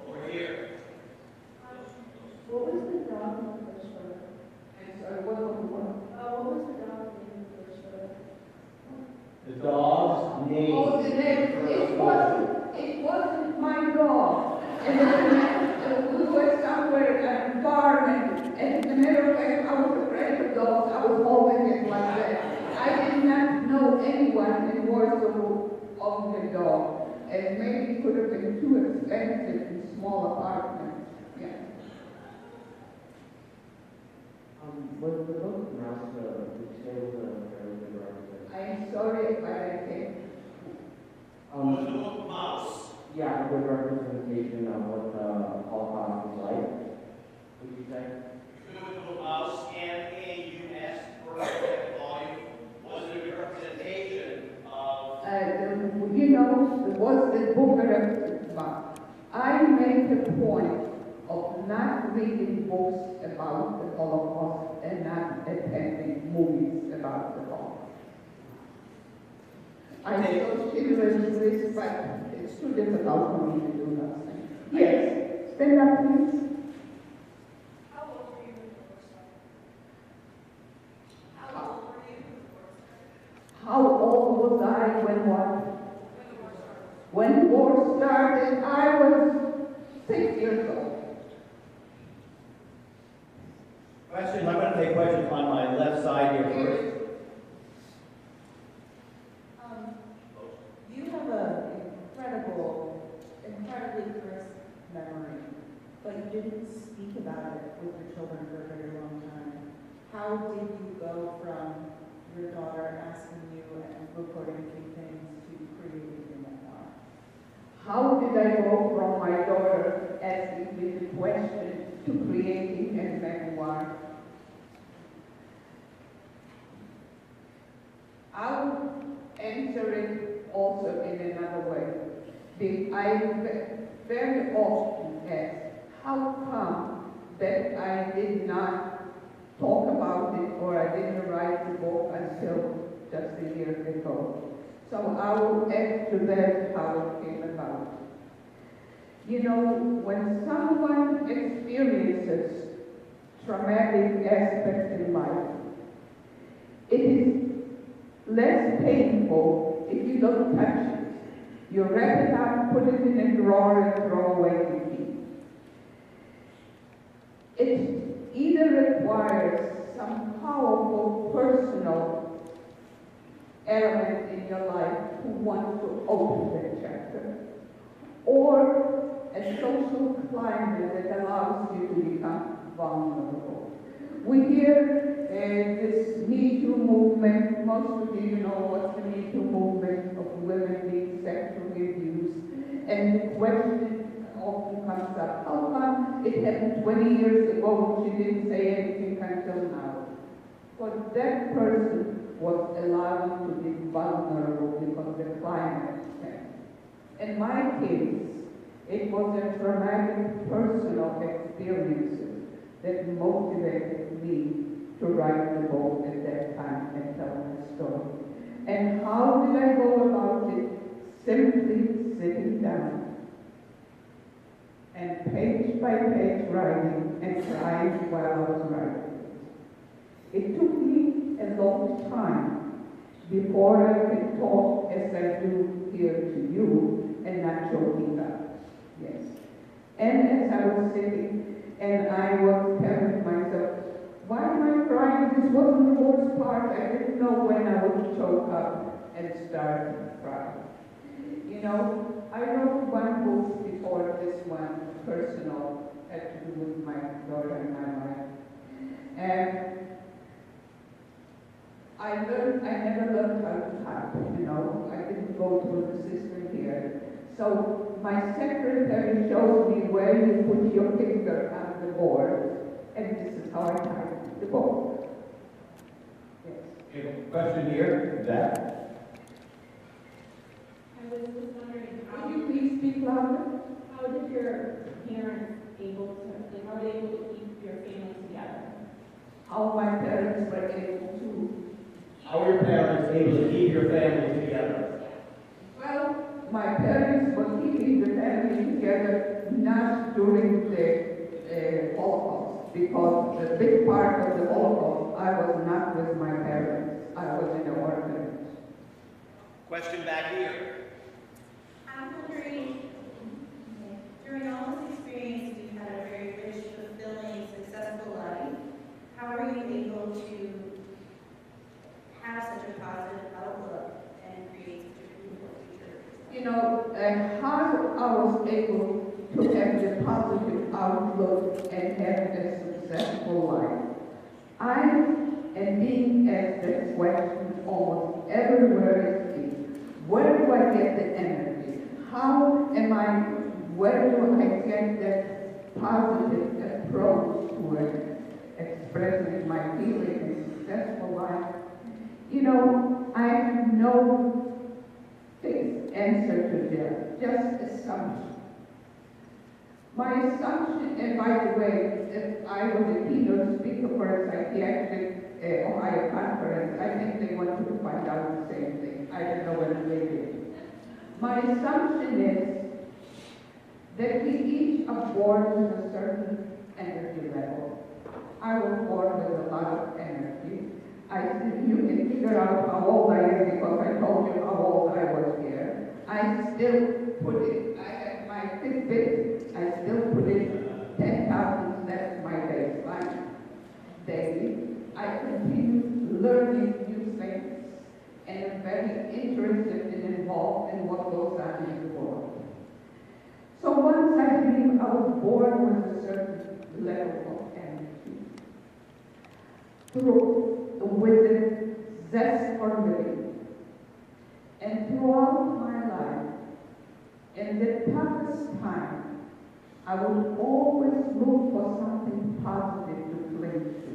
Over here. What was the dog in the first photo? And so what was the one? What was the dog name in the first photo? The dog's name. Oh, the name. It wasn't my dog. And we were somewhere at a farm, and as a matter of fact, I was afraid of dogs. I was holding it like that. I did not know anyone in Warsaw of the dog. And maybe it could have been too expensive in small apartments. Yeah. Was the book pronounced which say was a fairly good representation? I am sorry if I came. Was the book Mouse? Yeah, a good representation of what the Holocaust was like, would you say? With the book Mouse and AUS for that volume, was it a good representation of? Was the book about? I make a point of not reading books about the Holocaust and not attending movies about the Holocaust. I know children do this, but it's too difficult for me to do those things. Yes, stand up, please. How old were you when the war started? How old were you when the war started? How old was I when what? When the war started. When the war started, I was 6 years old. Questions, I'm going to take questions on my left side here first. You have an incredibly crisp memory, but you didn't speak about it with your children for a very long time. How did you go from your daughter asking you and reporting a few things to creating your memoir? How did I go from my daughter asking me the question to creating a memoir? I'll answer it also in another way. I very often ask, how come that I did not talk about it or I didn't write the book until just a year ago? So I will add to that how it came about. You know, when someone experiences traumatic aspects in life, it is less painful if you don't touch it. You wrap it up, put it in a drawer, and throw away the key. It either requires some powerful personal element in your life who wants to open that chapter, or a social climate that allows you to become vulnerable. We hear this Me Too movement. Most of you know what's the Me Too movement of women being sexually abused. And the question often comes up, how come it happened 20 years ago and she didn't say anything until now? Well, that person was allowed to be vulnerable because the climate changed. In my case, it was a traumatic personal experiences that motivated me to write the book at that time and tell my story. And how did I go about it? Simply sitting down and page by page writing and crying while I was writing. It took me a long time before I could talk as I do here to you and not choking up. Yes. And as I was sitting, and I was telling myself, why am I crying? This wasn't the worst part. I didn't know when I would choke up and start to cry. You know, I wrote one book before this one, personal, had to do with my daughter and my life. And I never learned how to type, you know. I didn't go through the system here. So my secretary shows me where you put your finger on the board, and this is how I type the book. Yes. Okay, question here, Zach. I was just wondering, Could you please speak louder? how did your parents how were they able to keep your family together? How my parents were able to. How were your parents able to keep your family together? Well, my parents were keeping the family together not during the Holocaust, because the big part of the Holocaust, I was not with my parents. I was in an orphanage. Question back here. I'm wondering, during all this experience, you've had a very rich, fulfilling, successful life. How are you able to have such a positive outlook and create such a beautiful future? You know, how I was able to have the positive outlook and have a successful life. I am being asked that question almost everywhere I speak. Where do I get the energy? Where do I get that positive approach to expressing my feeling in successful life? You know, I have no fixed answer to that, just assumption. My assumption, and by the way, if I was a keynote speaker for a psychiatric Ohio conference, I think they wanted to find out the same thing. I don't know whether they did. My assumption is that we each are born with a certain energy level. I was born with a lot of energy. You can figure out how old I am because I told you how old I was here. I still put it, I have my Fitbit, I still put it 10,000 steps my baseline daily. I continue learning new things and am very interested and involved in what goes on in the world. So once I believe I was born with a certain level of energy, with a zest for living, and throughout my life, in the toughest time, I would always look for something positive to cling to.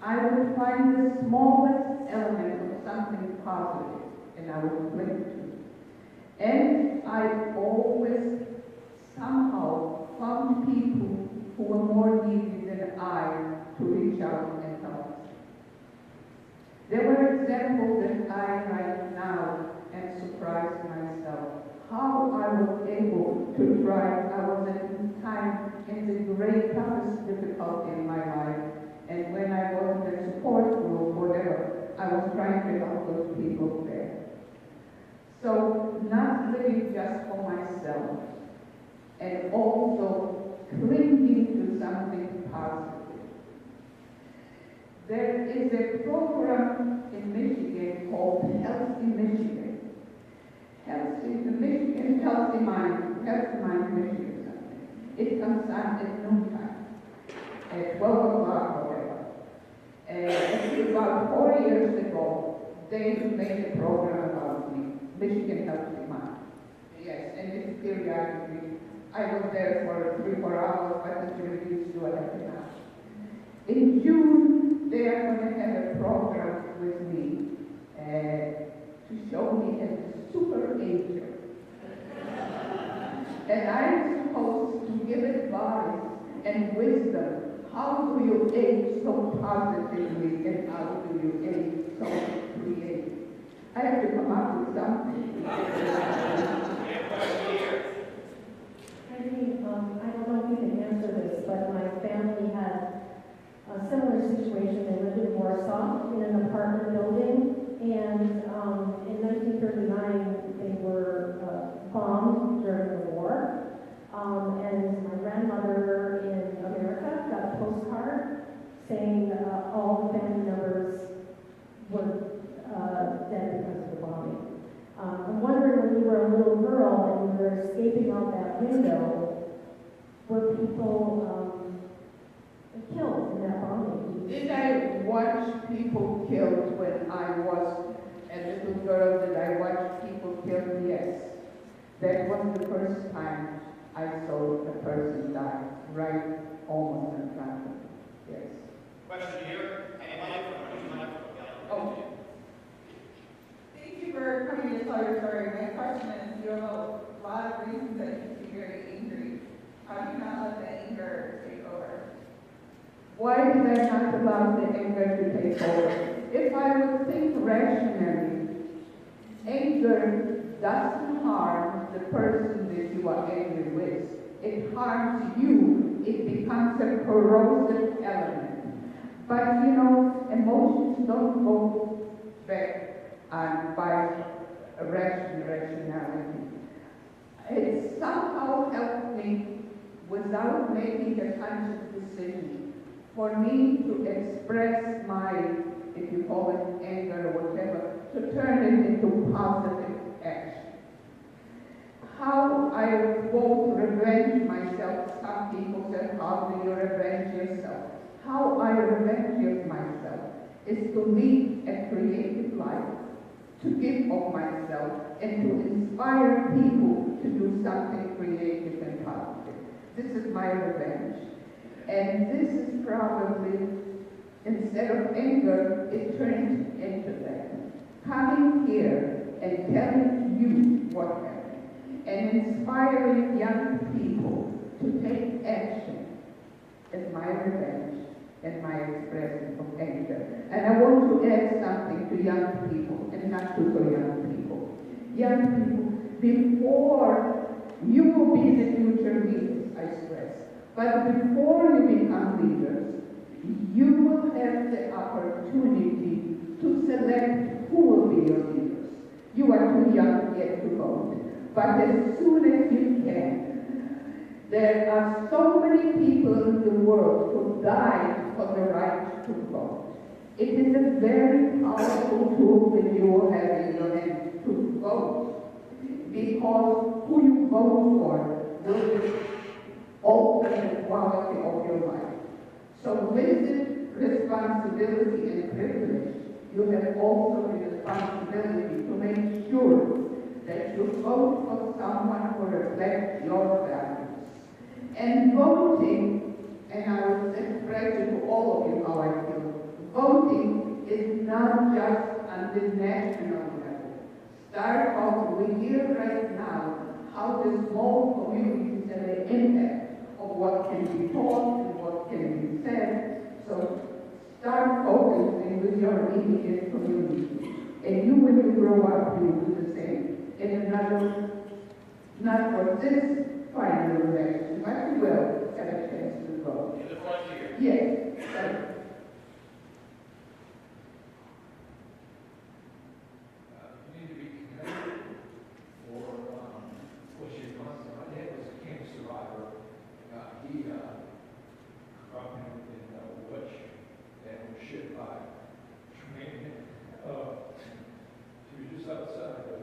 I would find the smallest element of something positive, and I would cling to. And I always somehow found people who were more needy than I to reach out and help. There were examples that I write now and surprise myself. How I was able to thrive. I was at the time in the great toughest difficulty in my life. And when I was in a support group, whatever, I was trying to help those people there. So not living just for myself, and also clinging to something positive. There is a program in Michigan called Healthy Michigan. Healthy Mind Michigan something. It comes on at noontime, at 12 o'clock or whatever. And about 4 years ago, they made a program about me, Michigan Healthy Mind. Yes, and it's periodically. I was there for 3 or 4 hours, but it's reduced to a half an hour. In June, they are going to have a program with me to show me as a super ager. And I'm supposed to give advice and wisdom. How do you age so positively, and how do you age so creative? I have to come up with something. Irene, I don't know if you can answer this, but my family had a similar situation. They lived in Warsaw in an apartment building, and in 1939 they were bombed during the war. And my grandmother in America got a postcard saying all the family members were dead because of the bombing. I'm wondering, when you were a little girl and you were escaping out that window, were people killed in that bombing? Did I watch people killed when I was a little girl? Did I watch people killed? Yes. That was the first time I saw a person die, right almost in front of me. Yes. Question here. Oh. Thank you for coming to tell your story. My question is, you have a lot of reasons that you can be very angry. How do you not let the anger take over? Why did I not allow the anger to take over? If I would think rationally, anger doesn't harm the person that you are angry with. It harms you. It becomes a corrosive element. But you know, emotions don't go back by rationality. It somehow helped me, without making a conscious decision, for me to express my, if you call it anger or whatever, to turn it into positive action. How I won't revenge myself. Some people say, how do you revenge yourself? How I revenge myself is to lead a creative life, to give of myself, and to inspire people to do something creative and positive. This is my revenge. And this is probably, instead of anger, it turns into that. Coming here and telling you what happened, and inspiring young people to take action is my revenge and my expression of anger. And I want to add something to young people, and not to so young people. Young people, before You will be the future leaders, I stress. But before you become leaders, you will have the opportunity to select who will be your leaders. You are too young yet to vote, but as soon as you can. There are so many people in the world who died for the right to vote. It is a very powerful tool that you have in your hand to vote, because who you vote for will alter the quality of your life. So with this responsibility and privilege, you have also the responsibility to make sure that you vote for someone who reflects your values. And voting, and I will express it to all of you how I feel, voting is not just on the national level. Start off, we hear right now how the small communities have the impact of what can be taught and what can be said. So start focusing with your immediate community. And you, when you grow up, you will do the same. And another, not for this final election, but you will have a chance to vote. In the front here. Yes. You need to be connected for what you want. My dad was a cancer survivor. He grew up in Butch and was shipped by train. He was just outside of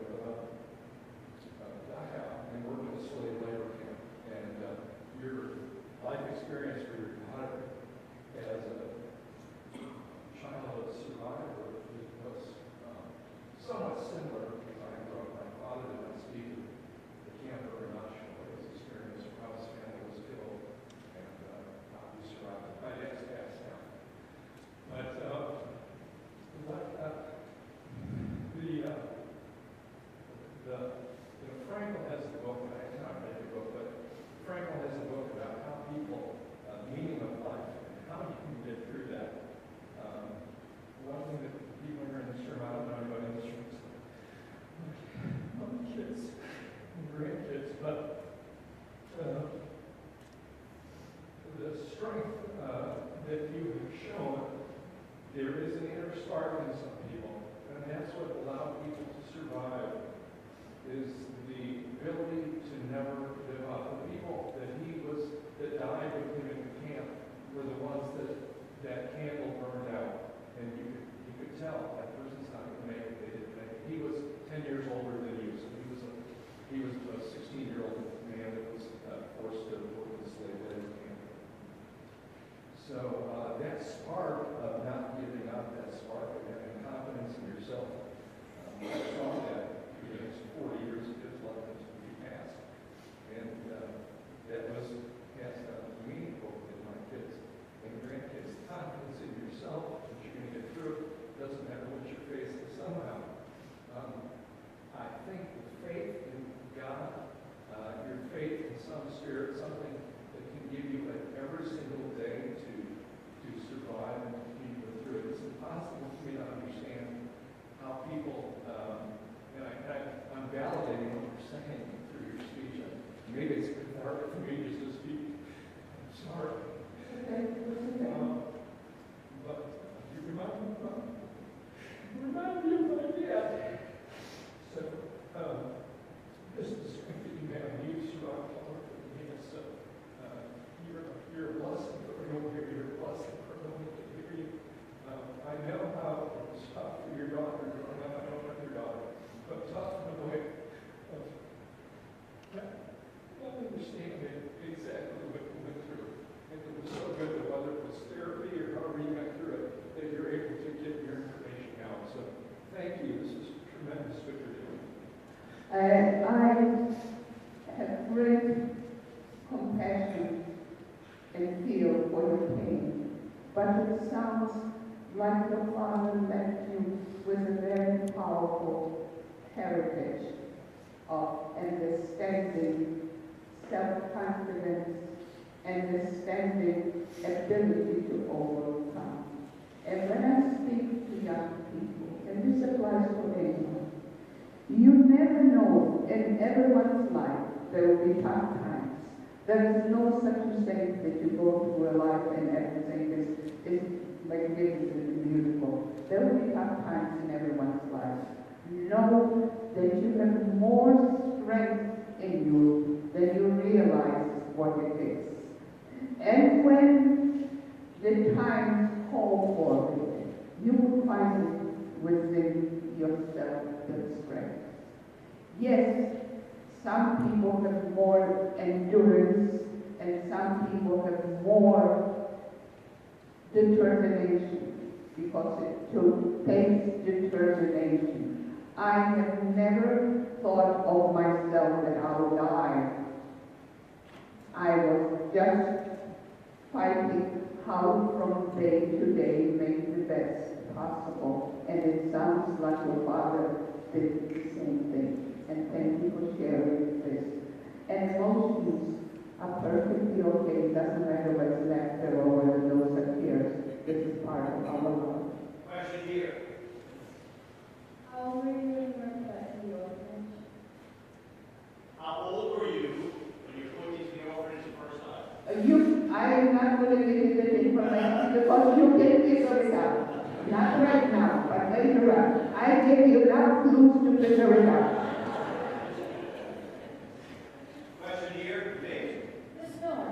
Dachau and worked at a slave labor camp. And your life experience for your daughter as a childhood survivor was somewhat similar, because I grew up. My father did not speak of the camp very much, but his experience of how his family was killed and how he survived. My dad's passed now. But Frankel has a book, and I cannot read the book, but Frankel has a book about how people, meaning of life, and how you can get through that. One thing that people are in this room, I don't know anybody in this room, kids and grandkids, but the strength that you have shown, there is an inner spark in some people, and that's what allowed people to survive, is the ability to never give up. The people that died with him in the camp were the ones that candle burned out, and you could tell that person's not going to make it. They didn't make it. He was 10 years older than you, so he was a 16-year-old man that was forced to work in the slave labor camp. So that spark of not giving up, that spark of having confidence in yourself, I saw that for the next 40 years of his life until he passed. And that was passed on to me, both in my kids and grandkids. Confidence in yourself, that you're going to get through it, doesn't matter what you're facing somehow. I think the faith in God, your faith in some spirit, something that can give you every single day to survive and to keep you through it. It's impossible for me to understand how people, and I'm validating what you're saying through your speech. Maybe it's cathartic for me just to speak. I'm sorry. But you remind me of my dad. So, this is the strength that you have used throughout all of it. So, you're a blessing for everyone here. You're a blessing for everyone to hear you. I know how it's tough for your daughter growing up. I don't know your daughter, but tough in a way of not understanding exactly what you went through. And it was so good that whether it was therapy or however you got through it, that you're able to get your information out. So, thank you. This is tremendous what you're doing. I have great compassion and feel for your pain, but it sounds like your father left you with a very powerful heritage of understanding, self-confidence, understanding, ability to overcome. And when I speak to young people, and this applies to anyone, you never know in everyone's life there will be tough times. There is no such thing that you go through a life and everything is magnificent and beautiful. There will be tough times in everyone's life. Know that you have more strength in you than you realize what it is. And when the times call for it, you will find it within yourself, the strength. Yes, some people have more endurance and some people have more determination because it takes determination. I have never thought of myself that I will die. I was just fighting how from day to day make the best possible. And it sounds like your father did the same thing. And thank you for sharing this. And emotions are perfectly okay. It doesn't matter what's left there or whether those are tears. This is part of our life. Question here. How were you in the orphanage? How old were you when you put into the orphanage the first time? I am not going to give you the information because you can figure it out. Not right now, but later on. I give you enough clues to figure it out. Question here, Dave. Ms. Miller,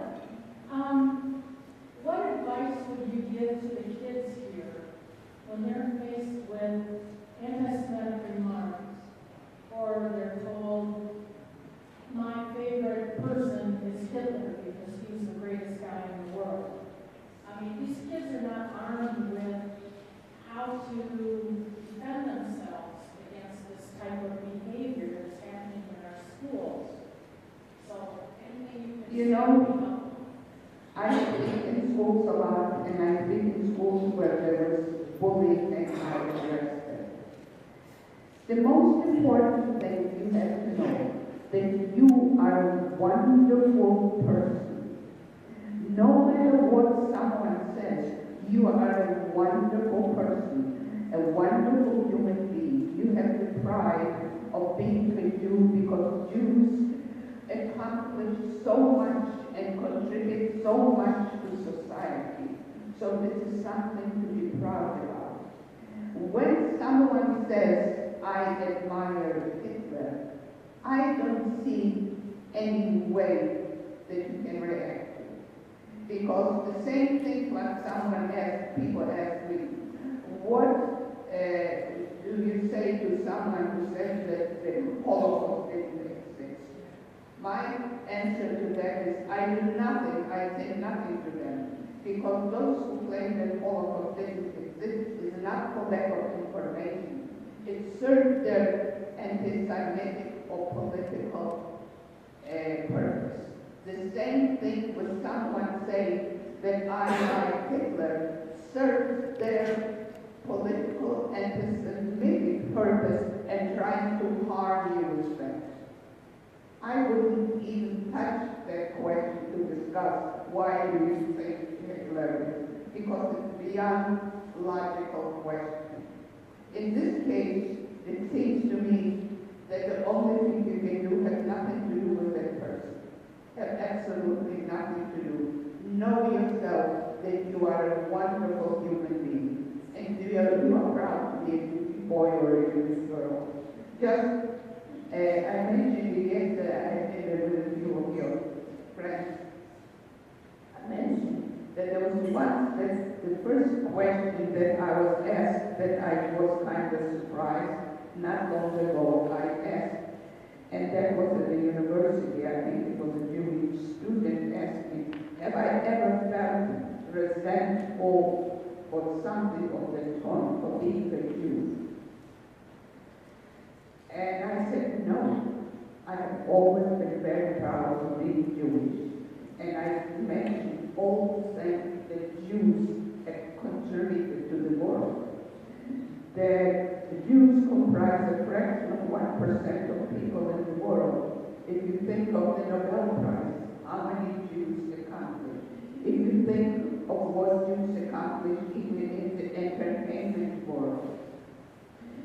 what advice would you give to the kids here when they're faced with anti-Semitic remarks, or they're told, my favorite person is Hitler because he's the greatest guy in the world? I mean, these kids are not armed with how to defend themselves against this type of behavior that's happening in our schools. So, anything you can say would be helpful. I speak in schools a lot, and I speak in schools where there was bullying and I addressed it. The most important thing you have to know that you are a wonderful person. No matter what someone says, you are a wonderful person, a wonderful human being. You have the pride of being a Jew because Jews accomplish so much and contribute so much to society. So this is something to be proud about. When someone says, I admire Hitler, I don't see any way that you can react to. Because the same thing when someone asks, people ask me, what do you say to someone who says that the Holocaust didn't exist? My answer to that is, I do nothing, I say nothing to them. Because those who claim that Holocaust didn't exist is not for lack of information. It serves their anti-Semitic or political purpose. The same thing with someone saying that I like Hitler serves their political anti-Semitic purpose and trying to harm you with that. I wouldn't even touch that question to discuss why do you think Hitler is, because it's beyond logical question. In this case, it seems to me that the only thing you can do has nothing to do with that person. Have absolutely nothing to do. Know yourself that you are a wonderful human being, and you are proud to be a Jewish boy or a Jewish girl. Just I mentioned it yesterday, I did it with a few of your friends. I mentioned that there was once that the first question that I was asked that I was kind of surprised, not long ago I asked, and that was at the university, I think it was a Jewish student asked me, have I ever felt resentful or something of the tone for being a Jew? And I said, no. I have always been very proud of being Jewish. And I mentioned all the things that Jews have contributed to the world. That the Jews comprise a fraction of 1% of people in the world. If you think of the Nobel Prize, how many Jews accomplished? If you think of what Jews accomplished even in the entertainment world,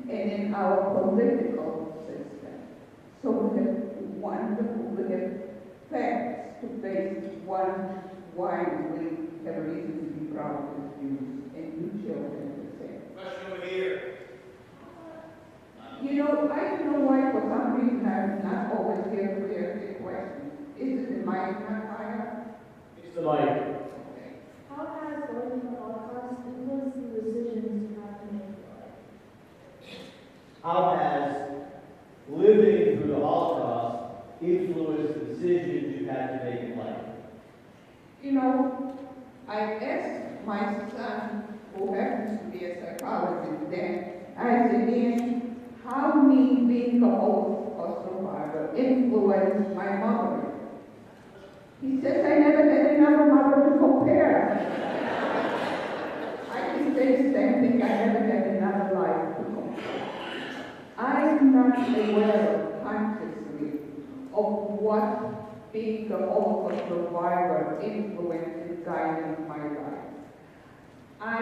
and in our political system. So we have wonderful effects to face one wine we have reason to be proud of you and you children the same. Question over here. You know, I don't know why for some reason I'm not always here to hear the question. Is it the mic not higher? It's the mic. How has going to the Holocaust influenced the decisions you have to make in your life? How has living through the Holocaust influenced the decisions you've had to make in life? You know, I asked my son, who happens to be a psychologist then, I said, Ian, how me being a Holocaust survivor influenced my mother? He says, I never had another mother to compare. I can say the same thing, I never had another life to compare. I'm not aware consciously of what being a Holocaust survivor influenced and guided my life. I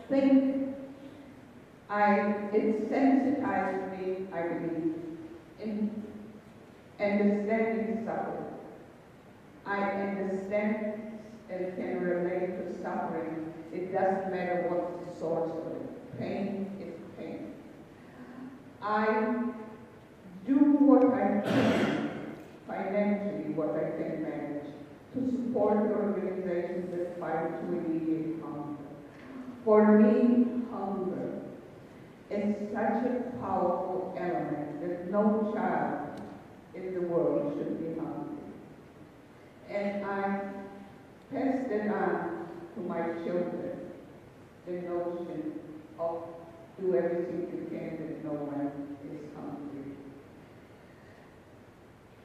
think it sensitized me, I believe, in understanding suffering. I understand and can relate to suffering. It doesn't matter what the source of it. Pain is pain. I do what I can, financially, what I can manage, to support organizations that fight to alleviate hunger. For me, hunger is such a powerful element that no child in the world should be hungry. And I pass it on to my children, the notion of do everything you can that no one is hungry.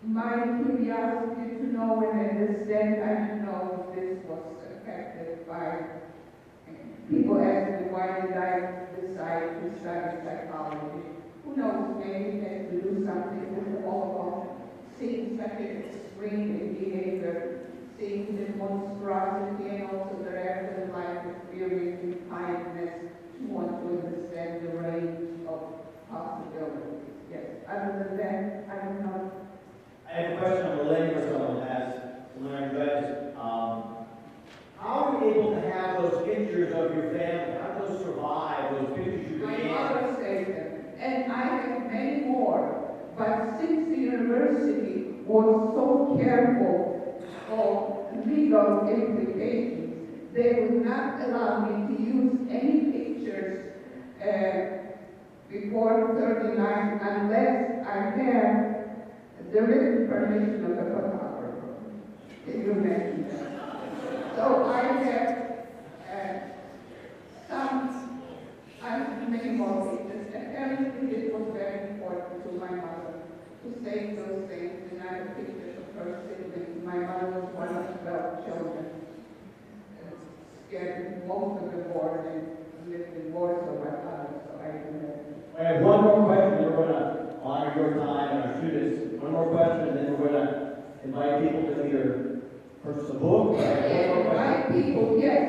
My curiosity to know and understand, I don't know if this was affected by people ask me why did I decide to study psychology. Who knows, maybe it has to do something with the Holocaust, seeing such an extreme in behavior, seeing the monstrosity and also the afterlife experiencing kindness, to want to understand the range of possibilities. Yes, other than that, I don't know. I have a question related to someone asked, how are you able to have those pictures of your family? How do those survive, those pictures you My made? mother saved them, and I have many more. But since the university was so careful of legal implications, they would not allow me to use any pictures before 39 unless I have the written permission of the photographer. Did you mention that? So I have many more pictures. Apparently it was very important to my mother to save those things, and I have pictures of her siblings. My mother was one of 12 children. Scared most of them born and lived in Warsaw, my father, so I do have. I have one more question, then we're going to honor your time and our students. One more question, and then we're going to invite people to either purchase a book. Invite people, yes.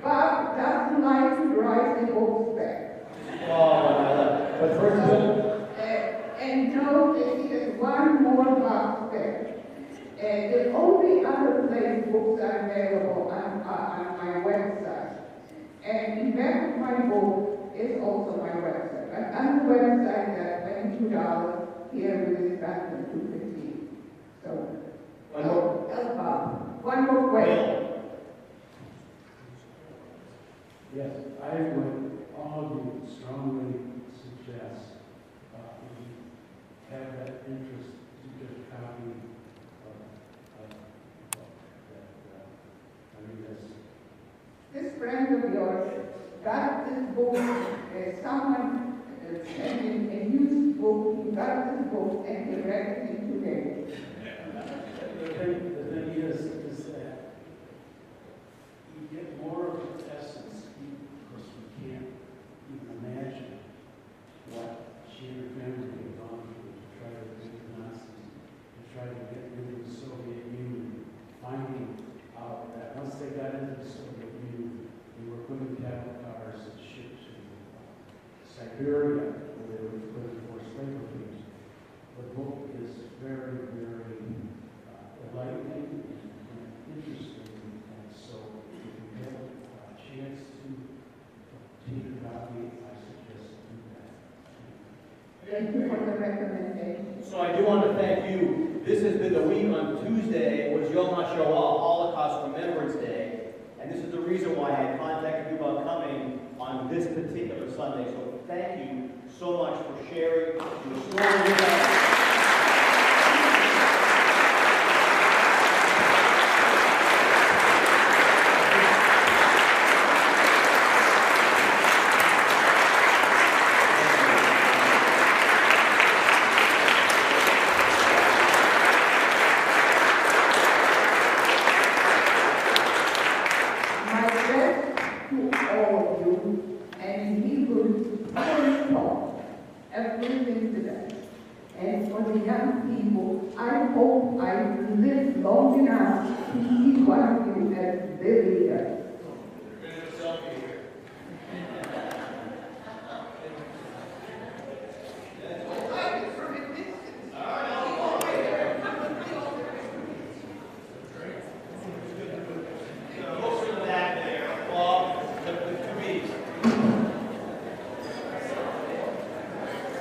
Bob doesn't like to write the books back. Oh, but first, And no, there is one more box there. The only other place books are available on my website. And in back of my book is also my website. But on the website, that's $22. Here with this back to $2.50. So, one more question. Yes, I would all of you strongly suggest if you have that interest to get a copy of the book that This friend of yours got this book, someone sent him a used book, he got this book and he read it in 2 days. The thing is that you get more of the essence because we can't even imagine what she and her family had gone through to try to beat the Nazis, to try to get into the Soviet Union, finding out that once they got into the Soviet Union, they were putting cattle cars and ships in Siberia, where they were putting forced labor camps. The book is very, very enlightening and interesting. And so if you have a chance to take a copy, I suggest do that. Thank you for the recommendation. So I do want to thank you. This has been the week. On Tuesday was Yom HaShoah, Holocaust Remembrance Day. And this is the reason why I contacted you about coming on this particular Sunday. So thank you so much for sharing your story with us. My best to all of you, and he will talk everything today. And for the young people, I hope I live long enough